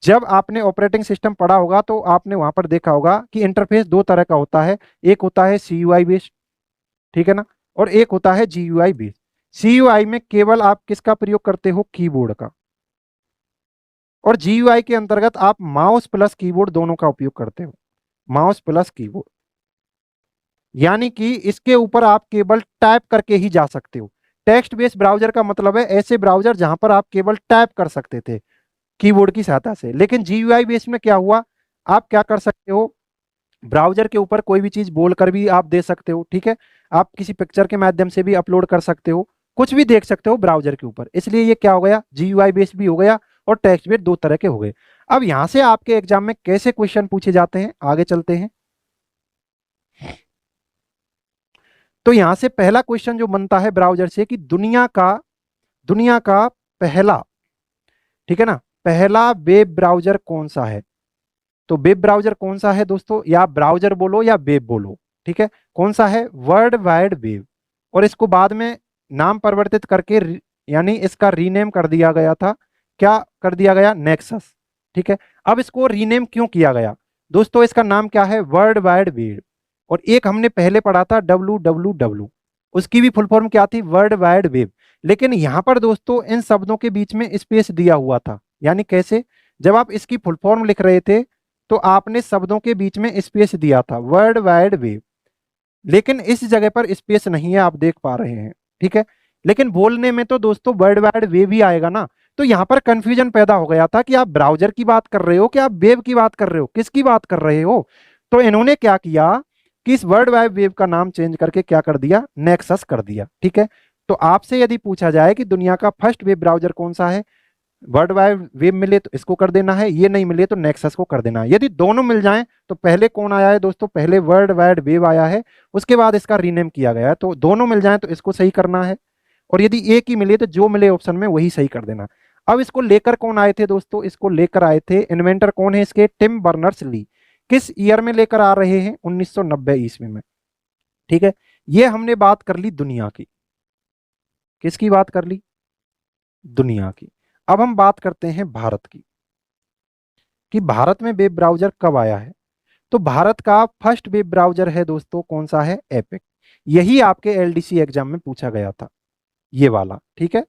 जब आपने ऑपरेटिंग सिस्टम पढ़ा होगा तो आपने वहां पर देखा होगा कि इंटरफेस दो तरह का होता है, एक होता है सीयूआई बेस्ड, ठीक है ना, और एक होता है जीयूआई बेस्ड। सीयूआई में केवल आप किसका प्रयोग करते हो, कीबोर्ड का। और जीयूआई के अंतर्गत आप माउस प्लस कीबोर्ड दोनों का उपयोग करते हो, माउस प्लस कीबोर्ड। यानी कि इसके ऊपर आप केवल टाइप करके ही जा सकते हो। टेक्स्ट बेस्ड ब्राउजर का मतलब है ऐसे ब्राउजर जहां पर आप केवल टाइप कर सकते थे कीबोर्ड की सहायता से। लेकिन जीयूआई बेस में क्या हुआ, आप क्या कर सकते हो, ब्राउजर के ऊपर कोई भी चीज बोलकर भी आप दे सकते हो। ठीक है, आप किसी पिक्चर के माध्यम से भी अपलोड कर सकते हो, कुछ भी देख सकते हो ब्राउजर के ऊपर। इसलिए ये क्या हो गया, जीयूआई बेस भी हो गया और टेक्स्ट बेस्ड, दो तरह के हो गए। अब यहां से आपके एग्जाम में कैसे क्वेश्चन पूछे जाते हैं, आगे चलते हैं। तो यहां से पहला क्वेश्चन जो बनता है ब्राउजर से कि दुनिया का पहला, ठीक है ना, पहला वेब ब्राउजर कौन सा है। तो वेब ब्राउजर कौन सा है दोस्तों, या ब्राउजर बोलो या वेब बोलो, ठीक है, कौन सा है, वर्ल्ड वाइड वेब। और इसको बाद में नाम परिवर्तित करके यानी इसका रीनेम कर दिया गया था, क्या कर दिया गया, नेक्सस। ठीक है, अब इसको रीनेम क्यों किया गया दोस्तों, इसका नाम क्या है, वर्ल्ड वाइड वेब। और एक हमने पहले पढ़ा था WWW, उसकी भी फुल फॉर्म क्या थी, वर्ल्ड वाइड वेब। लेकिन यहां पर दोस्तों इन शब्दों के बीच में स्पेस दिया हुआ था, यानी कैसे, जब आप इसकी फुल फॉर्म लिख रहे थे तो आपने शब्दों के बीच में स्पेस दिया था, वर्ल्ड वाइड वेब। लेकिन इस जगह पर स्पेस नहीं है, आप देख पा रहे हैं। ठीक है, लेकिन बोलने में तो दोस्तों वर्ल्ड वाइड वेब ही आएगा ना। तो यहां पर कंफ्यूजन पैदा हो गया था कि आप ब्राउजर की बात कर रहे हो कि आप वेब की बात कर रहे हो, किसकी बात कर रहे हो। तो इन्होंने क्या किया कि इस वर्ल्ड वाइड वेब का नाम चेंज करके क्या कर दिया, नेक्सस कर दिया। ठीक है, तो आपसे यदि पूछा जाए कि दुनिया का फर्स्ट वेब ब्राउजर कौन सा है, वर्ल्ड वाइड वेब मिले तो इसको कर देना है, ये नहीं मिले तो नेक्सस को कर देना है। यदि दोनों मिल जाएं तो पहले कौन आया है दोस्तों, पहले वर्ल्ड वाइड वेब आया है, उसके बाद इसका रीनेम किया गया है। तो दोनों मिल जाएं तो इसको सही करना है, और यदि एक ही मिले तो जो मिले ऑप्शन में वही सही कर देना। अब इसको लेकर कौन आए थे दोस्तों, इसको लेकर आए थे, इन्वेंटर कौन है इसके, टिम बर्नर्स ली। किस ईयर में लेकर आ रहे हैं, 1990 ईस्वी में। ठीक है, ये हमने बात कर ली दुनिया की, किसकी बात कर ली, दुनिया की। अब हम बात करते हैं भारत की, कि भारत में वेब ब्राउजर कब आया है। तो भारत का फर्स्ट वेब ब्राउजर है दोस्तों, कौन सा है, एपिक। यही आपके एलडीसी एग्जाम में पूछा गया था, ये वाला। ठीक है,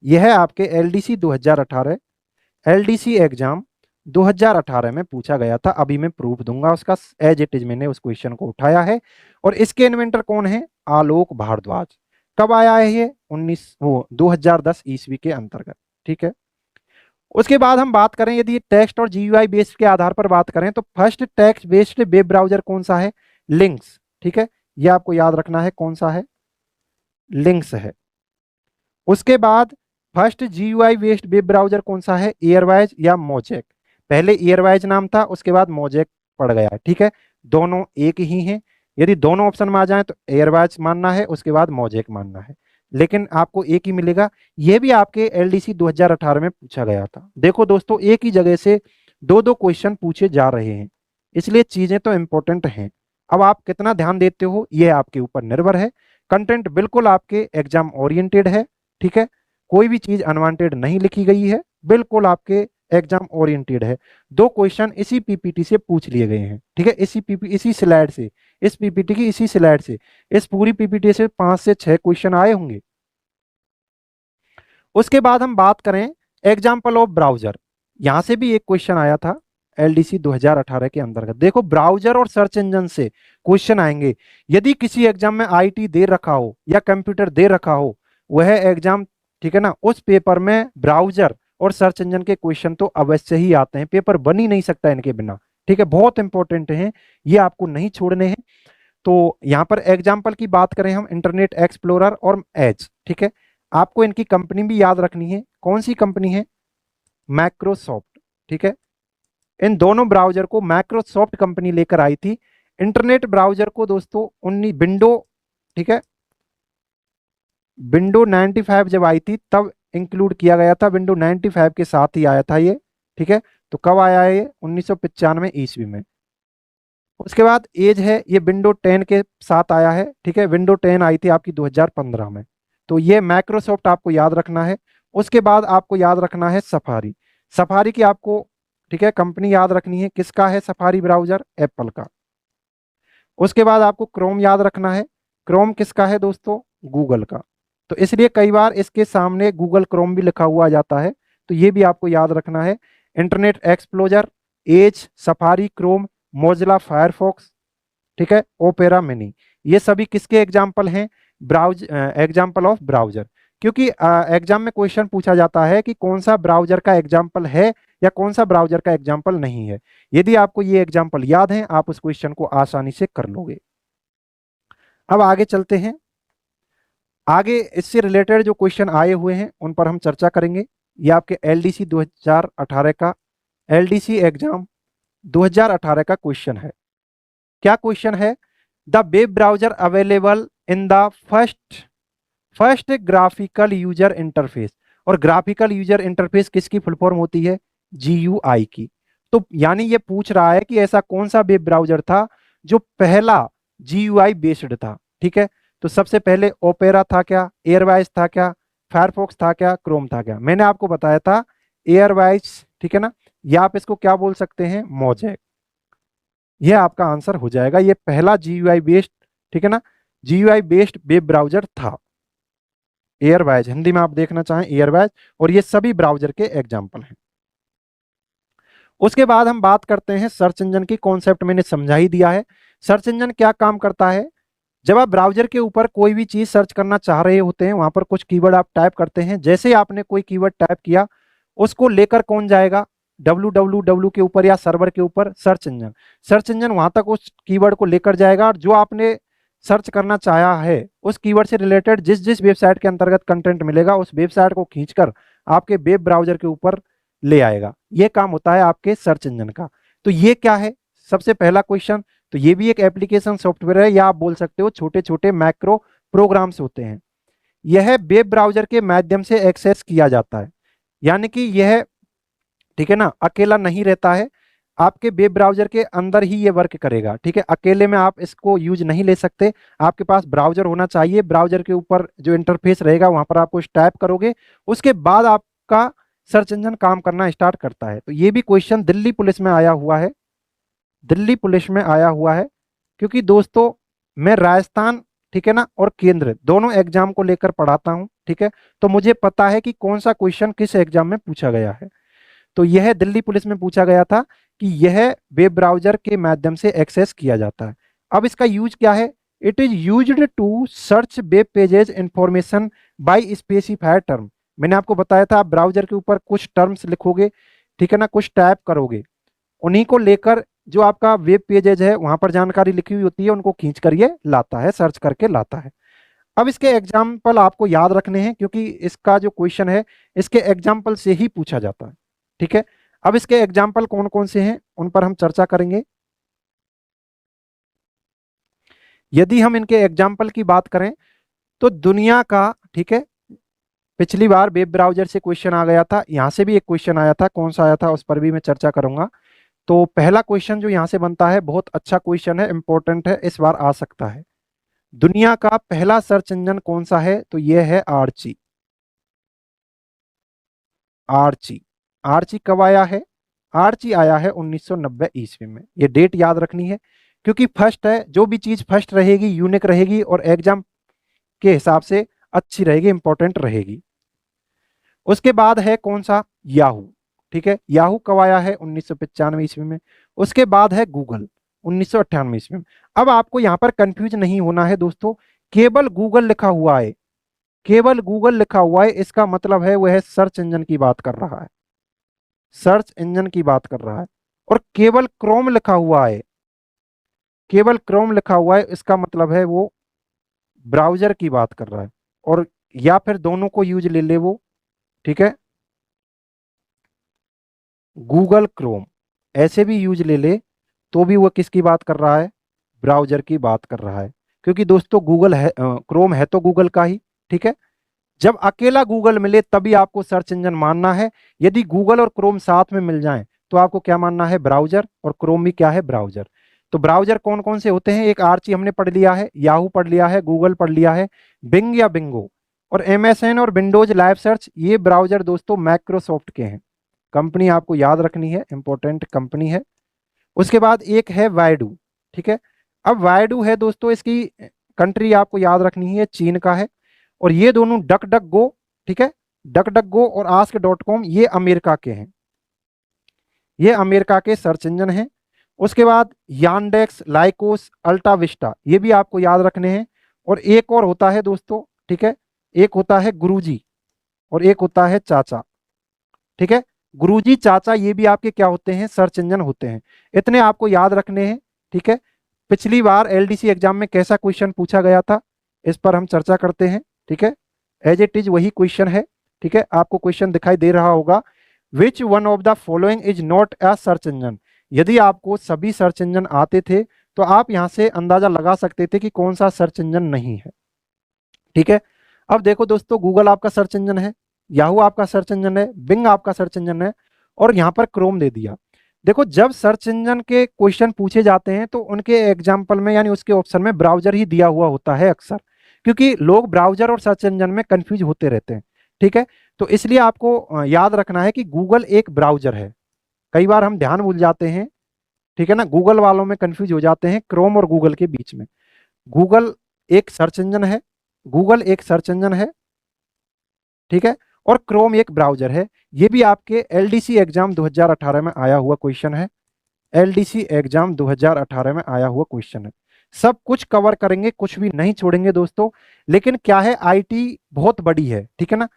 यह है आपके एलडीसी 2018, एलडीसी एग्जाम 2018 में पूछा गया था। अभी मैं प्रूफ दूंगा उसका, एज इट इज मैंने उस क्वेश्चन को उठाया है। और इसके इन्वेंटर कौन है? आलोक भारद्वाज। कब आया है ये? 2010 ईस्वी के अंतर्गत। ठीक है। उसके बाद हम बात करें, यदि टेक्स्ट और जीयूआई बेस्ड के आधार पर बात करें, तो first text based web browser कौन सा है? लिंक्स। ठीक है, ये आपको याद रखना है कौन सा है, लिंक्स है। उसके बाद first GUI based web browser कौन सा है? एयरवाइज या मोजेक। पहले एयरवाइज नाम था, उसके बाद मोजेक पड़ गया है। ठीक है, दोनों एक ही हैं। यदि दोनों ऑप्शन में आ जाए तो एयरवाइज मानना है, उसके बाद मोजेक मानना है, लेकिन आपको एक ही मिलेगा। यह भी आपके एलडीसी 2018 में पूछा गया था। देखो दोस्तों, एक ही जगह से दो दो क्वेश्चन पूछे जा रहे हैं, इसलिए चीजें तो इंपॉर्टेंट हैं। अब आप कितना ध्यान देते हो यह आपके ऊपर निर्भर है। कंटेंट बिल्कुल आपके एग्जाम ओरिएंटेड है। ठीक है, कोई भी चीज अनवांटेड नहीं लिखी गई है, बिल्कुल आपके एग्जाम ओरिएंटेड है। दो क्वेश्चन इसी पीपीटी से पूछ लिए गए हैं। ठीक है, इसी स्लाइड से, इस पीपीटी की इसी स्लाइड से, इस पूरी पीपीटी से 5 से 6 क्वेश्चन आए होंगे। उसके बाद हम बात करें एग्जाम्पल ऑफ ब्राउजर, यहां से भी एक क्वेश्चन आया था एलडीसी 2018 के अंतर्गत। देखो, ब्राउजर और सर्च इंजन से क्वेश्चन आएंगे। यदि किसी एग्जाम में आईटी दे रखा हो या कंप्यूटर दे रखा हो, वह एग्जाम, ठीक है ना, उस पेपर में ब्राउजर और सर्च इंजन के क्वेश्चन तो अवश्य ही आते हैं। पेपर बन ही नहीं सकता इनके बिना। ठीक है, बहुत इंपॉर्टेंट है, ये आपको नहीं छोड़ने हैं। तो यहाँ पर एग्जाम्पल की बात करें हम, इंटरनेट एक्सप्लोरर और एज। ठीक है, आपको इनकी कंपनी भी याद रखनी है। कौन सी कंपनी है? माइक्रोसॉफ्ट। ठीक है, इन दोनों ब्राउजर को माइक्रोसॉफ्ट कंपनी लेकर आई थी। इंटरनेट ब्राउजर को दोस्तों विंडो, ठीक है, विंडो 95 जब आई थी तब इंक्लूड किया गया था, विंडो 95 के साथ ही आया था ये। ठीक है, तो कब आया है ये? 1995 ईस्वी में। उसके बाद एज है, ये विंडो 10 के साथ आया है। ठीक है, विंडो 10 आई थी आपकी 2015 में। तो ये माइक्रोसॉफ्ट आपको याद रखना है। उसके बाद आपको याद रखना है सफारी। सफारी की आपको, ठीक है, कंपनी याद रखनी है। किसका है सफारी ब्राउजर? एप्पल का। उसके बाद आपको क्रोम याद रखना है। क्रोम किसका है दोस्तों? गूगल का। तो इसलिए कई बार इसके सामने गूगल क्रोम भी लिखा हुआ जाता है, तो ये भी आपको याद रखना है। Internet explorer, Edge, Safari, Chrome, Mozilla Firefox, ठीक है, ओपेरा मिनी, ये सभी किसके एग्जाम्पल हैं? Example of browser. क्योंकि एग्जाम में क्वेश्चन पूछा जाता है कि कौन सा ब्राउजर का एग्जाम्पल है या कौन सा ब्राउजर का एग्जाम्पल नहीं है। यदि आपको ये एग्जाम्पल याद है, आप उस क्वेश्चन को आसानी से कर लोगे। अब आगे चलते हैं। आगे इससे रिलेटेड जो क्वेश्चन आए हुए हैं उन पर हम चर्चा करेंगे। ये आपके एलडीसी 2018 का, एलडीसी एग्जाम 2018 का क्वेश्चन है। क्या क्वेश्चन है? The web browser available in the first graphical user interface. और ग्राफिकल यूजर इंटरफेस किसकी फुल फॉर्म होती है? जीयूआई की। तो यानी ये पूछ रहा है कि ऐसा कौन सा वेब ब्राउजर था जो पहला जीयूआई बेस्ड था। ठीक है, तो सबसे पहले ओपेरा था क्या? एयरवाइज था क्या? फायरफॉक्स था क्या? क्रोम था क्या? मैंने आपको बताया था एयरवाइज। ठीक है ना, या आप इसको क्या बोल सकते हैं? मोजेक। यह आपका आंसर हो जाएगा। ये पहला जीयूआई बेस्ड, ठीक है ना, जीयूआई बेस्ड वेब ब्राउजर था एयरवाइज। हिंदी में आप देखना चाहें एयरवाइज, और ये सभी ब्राउजर के एग्जाम्पल हैं। उसके बाद हम बात करते हैं सर्च इंजन की। कॉन्सेप्ट मैंने समझा ही दिया है। सर्च इंजन क्या काम करता है? जब आप ब्राउजर के ऊपर कोई भी चीज सर्च करना चाह रहे होते हैं, वहां पर कुछ कीवर्ड आप टाइप करते हैं। जैसे ही आपने कोई कीवर्ड टाइप किया, उसको लेकर कौन जाएगा? www के ऊपर या सर्वर के ऊपर? Search engine. सर्च इंजन वहां तक उस कीवर्ड को लेकर जाएगा, और जो आपने सर्च करना चाहा है उस कीवर्ड से रिलेटेड जिस जिस वेबसाइट के अंतर्गत कंटेंट मिलेगा, उस वेबसाइट को खींचकर आपके वेब ब्राउजर के ऊपर ले आएगा। यह काम होता है आपके सर्च इंजन का। तो ये क्या है? सबसे पहला क्वेश्चन, तो ये भी एक एप्लीकेशन सॉफ्टवेयर है, या आप बोल सकते हो छोटे छोटे मैक्रो प्रोग्राम्स होते हैं। यह वेब ब्राउजर के माध्यम से एक्सेस किया जाता है, यानी कि यह, ठीक है ना, अकेला नहीं रहता है, आपके वेब ब्राउजर के अंदर ही ये वर्क करेगा। ठीक है, अकेले में आप इसको यूज नहीं ले सकते, आपके पास ब्राउजर होना चाहिए। ब्राउजर के ऊपर जो इंटरफेस रहेगा वहां पर आप कुछ टाइप करोगे, उसके बाद आपका सर्च इंजन काम करना स्टार्ट करता है। तो ये भी क्वेश्चन दिल्ली पुलिस में आया हुआ है, दिल्ली पुलिस में आया हुआ है। क्योंकि दोस्तों मैं राजस्थान ठीक है ना, और केंद्र दोनों एग्जाम को लेकर पढ़ाता हूं, ठीक है। तो मुझे पता है कि कौन सा क्वेश्चन किस एग्जाम में पूछा गया है। तो यह दिल्ली पुलिस में पूछा गया था कि यह वेब ब्राउजर के माध्यम से एक्सेस किया जाता है। अब इसका यूज क्या है? It is used to search web pages information by specified term. मैंने आपको बताया था, आप ब्राउजर के ऊपर कुछ टर्म्स लिखोगे, ठीक है ना, कुछ टाइप करोगे, उन्हीं को लेकर जो आपका वेब पेजेज है वहां पर जानकारी लिखी हुई होती है, उनको खींच कर ये लाता है, सर्च करके लाता है। अब इसके एग्जाम्पल आपको याद रखने हैं, क्योंकि इसका जो क्वेश्चन है इसके एग्जाम्पल से ही पूछा जाता है, ठीक है। अब इसके एग्जाम्पल कौन कौन से हैं उन पर हम चर्चा करेंगे। यदि हम इनके एग्जाम्पल की बात करें तो दुनिया का, ठीक है, पिछली बार वेब ब्राउजर से क्वेश्चन आ गया था, यहां से भी एक क्वेश्चन आया था, कौन सा आया था उस पर भी मैं चर्चा करूंगा। तो पहला क्वेश्चन जो यहां से बनता है, बहुत अच्छा क्वेश्चन है, इंपॉर्टेंट है, इस बार आ सकता है। दुनिया का पहला सर्च इंजन कौन सा है? तो यह है आर्ची। आर्ची। आर्ची कब आया है? आर्ची आया है 1990 ईस्वी में। ये डेट याद रखनी है, क्योंकि फर्स्ट है, जो भी चीज फर्स्ट रहेगी यूनिक रहेगी और एग्जाम के हिसाब से अच्छी रहेगी, इंपॉर्टेंट रहेगी। उसके बाद है कौन सा? याहू, ठीक है। याहू कब आया है? 1995 ईस्वी में। उसके बाद है गूगल, 1998 ईस्वी में। अब आपको यहां पर कंफ्यूज नहीं होना है दोस्तों, केवल गूगल लिखा हुआ है, केवल गूगल लिखा हुआ है, इसका मतलब है वह सर्च इंजन की बात कर रहा है, सर्च इंजन की बात कर रहा है। और केवल क्रोम लिखा हुआ है, केवल क्रोम लिखा हुआ है, इसका मतलब है वो ब्राउजर की बात कर रहा है। और या फिर दोनों को यूज ले ले वो, ठीक है, गूगल क्रोम ऐसे भी यूज ले ले तो भी वो किसकी बात कर रहा है? ब्राउजर की बात कर रहा है। क्योंकि दोस्तों गूगल है, क्रोम है तो गूगल का ही, ठीक है। जब अकेला गूगल मिले तभी आपको सर्च इंजन मानना है। यदि गूगल और क्रोम साथ में मिल जाएं तो आपको क्या मानना है? ब्राउजर। और क्रोम भी क्या है? ब्राउजर। तो ब्राउजर कौन कौन से होते हैं? एक आर्ची हमने पढ़ लिया है, याहू पढ़ लिया है, गूगल पढ़ लिया है, बिंग या बिंगो, और एमएसएन और विंडोज लाइव सर्च, ये ब्राउजर दोस्तों माइक्रोसॉफ्ट के हैं। कंपनी आपको याद रखनी है, इंपॉर्टेंट कंपनी है। उसके बाद एक है वाइडू, ठीक है। अब वाइडू है दोस्तों, इसकी कंट्री आपको याद रखनी है, चीन का है। और ये दोनों डक डक गो, ठीक है, डक डक गो और ask.com, ये अमेरिका के हैं, ये अमेरिका के सर्च इंजन हैं। उसके बाद यानडेक्स, लाइकोस, अल्टा विस्टा, ये भी आपको याद रखने हैं। और एक और होता है दोस्तों, ठीक है, एक होता है गुरुजी और एक होता है चाचा, ठीक है। गुरुजी, चाचा, ये भी आपके क्या होते हैं? सर्च इंजन होते हैं। इतने आपको याद रखने हैं, ठीक है। पिछली बार एलडीसी एग्जाम में कैसा क्वेश्चन पूछा गया था, इस पर हम चर्चा करते हैं, ठीक है। एज इट इज वही क्वेश्चन है, ठीक है। आपको क्वेश्चन दिखाई दे रहा होगा, which one of the following is not a search engine. यदि आपको सभी सर्च इंजन आते थे तो आप यहां से अंदाजा लगा सकते थे कि कौन सा सर्च इंजन नहीं है, ठीक है। अब देखो दोस्तों, गूगल आपका सर्च इंजन है, याहू आपका सर्च इंजन है, बिंग आपका सर्च इंजन है, और यहाँ पर क्रोम दे दिया। देखो, जब सर्च इंजन के क्वेश्चन पूछे जाते हैं तो उनके एग्जाम्पल में यानी उसके ऑप्शन में ब्राउजर ही दिया हुआ होता है अक्सर, क्योंकि लोग ब्राउजर और सर्च इंजन में कंफ्यूज होते रहते हैं, ठीक है। तो इसलिए आपको याद रखना है कि गूगल एक ब्राउजर है। कई बार हम ध्यान भूल जाते हैं, ठीक है ना, गूगल वालों में कंफ्यूज हो जाते हैं क्रोम और गूगल के बीच में। गूगल एक सर्च इंजन है, गूगल एक सर्च इंजन है, ठीक है, और क्रोम एक ब्राउजर है। ये भी आपके एलडीसी एग्जाम 2018 में आया हुआ क्वेश्चन है, एलडीसी एग्जाम 2018 में आया हुआ क्वेश्चन है। सब कुछ कवर करेंगे, कुछ भी नहीं छोड़ेंगे दोस्तों। लेकिन क्या है, आईटी बहुत बड़ी है, ठीक है ना,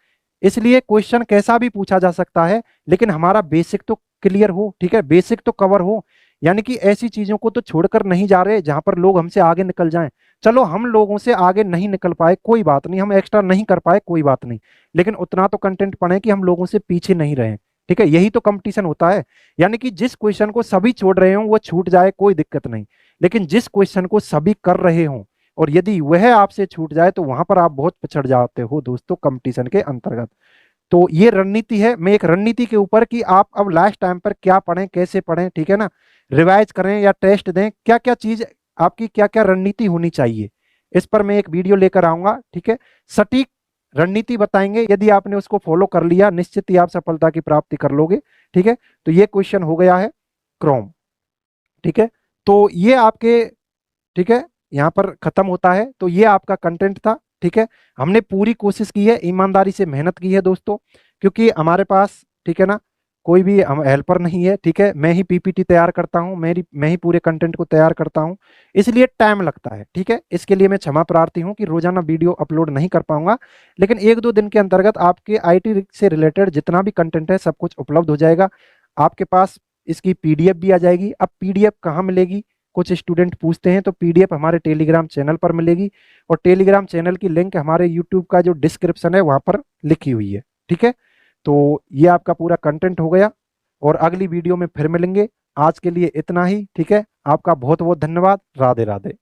इसलिए क्वेश्चन कैसा भी पूछा जा सकता है, लेकिन हमारा बेसिक तो क्लियर हो, ठीक है, बेसिक तो कवर हो। यानी कि ऐसी चीजों को तो छोड़कर नहीं जा रहे जहां पर लोग हमसे आगे निकल जाएं। चलो, हम लोगों से आगे नहीं निकल पाए कोई बात नहीं, हम एक्स्ट्रा नहीं कर पाए कोई बात नहीं, लेकिन उतना तो कंटेंट पढ़े कि हम लोगों से पीछे नहीं रहे, ठीक है। यही तो कंपटीशन होता है। यानी कि जिस क्वेश्चन को सभी छोड़ रहे हों वो छूट जाए, कोई दिक्कत नहीं, लेकिन जिस क्वेश्चन को सभी कर रहे हों और यदि वह आपसे छूट जाए तो वहां पर आप बहुत पिछड़ जाते हो दोस्तों कंपटीशन के अंतर्गत। तो ये रणनीति है, मैं एक रणनीति के ऊपर कि आप अब लास्ट टाइम पर क्या पढ़ें, कैसे पढ़ें, ठीक है ना, रिवाइज करें या टेस्ट दें, क्या क्या चीज आपकी, क्या क्या रणनीति होनी चाहिए, इस पर मैं एक वीडियो लेकर आऊंगा, ठीक है। सटीक रणनीति बताएंगे, यदि आपने उसको फॉलो कर लिया निश्चित ही आप सफलता की प्राप्ति कर लोगे, ठीक है। तो ये क्वेश्चन हो गया है क्रोम, ठीक है। तो ये आपके, ठीक है, यहाँ पर खत्म होता है। तो ये आपका कंटेंट था, ठीक है। हमने पूरी कोशिश की है, ईमानदारी से मेहनत की है दोस्तों, क्योंकि हमारे पास, ठीक है ना, कोई भी हम हेल्पर नहीं है, ठीक है। मैं ही पीपीटी तैयार करता हूँ, मैं ही पूरे कंटेंट को तैयार करता हूँ, इसलिए टाइम लगता है, ठीक है। इसके लिए मैं क्षमा प्रार्थी हूँ कि रोजाना वीडियो अपलोड नहीं कर पाऊंगा, लेकिन 1-2 दिन के अंतर्गत आपके आईटी से रिलेटेड जितना भी कंटेंट है सब कुछ उपलब्ध हो जाएगा आपके पास। इसकी पीडीएफ भी आ जाएगी। अब पीडीएफ कहाँ मिलेगी, कुछ स्टूडेंट पूछते हैं, तो पीडीएफ हमारे टेलीग्राम चैनल पर मिलेगी, और टेलीग्राम चैनल की लिंक हमारे यूट्यूब का जो डिस्क्रिप्शन है वहां पर लिखी हुई है, ठीक है। तो ये आपका पूरा कंटेंट हो गया, और अगली वीडियो में फिर मिलेंगे। आज के लिए इतना ही, ठीक है। आपका बहुत बहुत धन्यवाद। राधे राधे।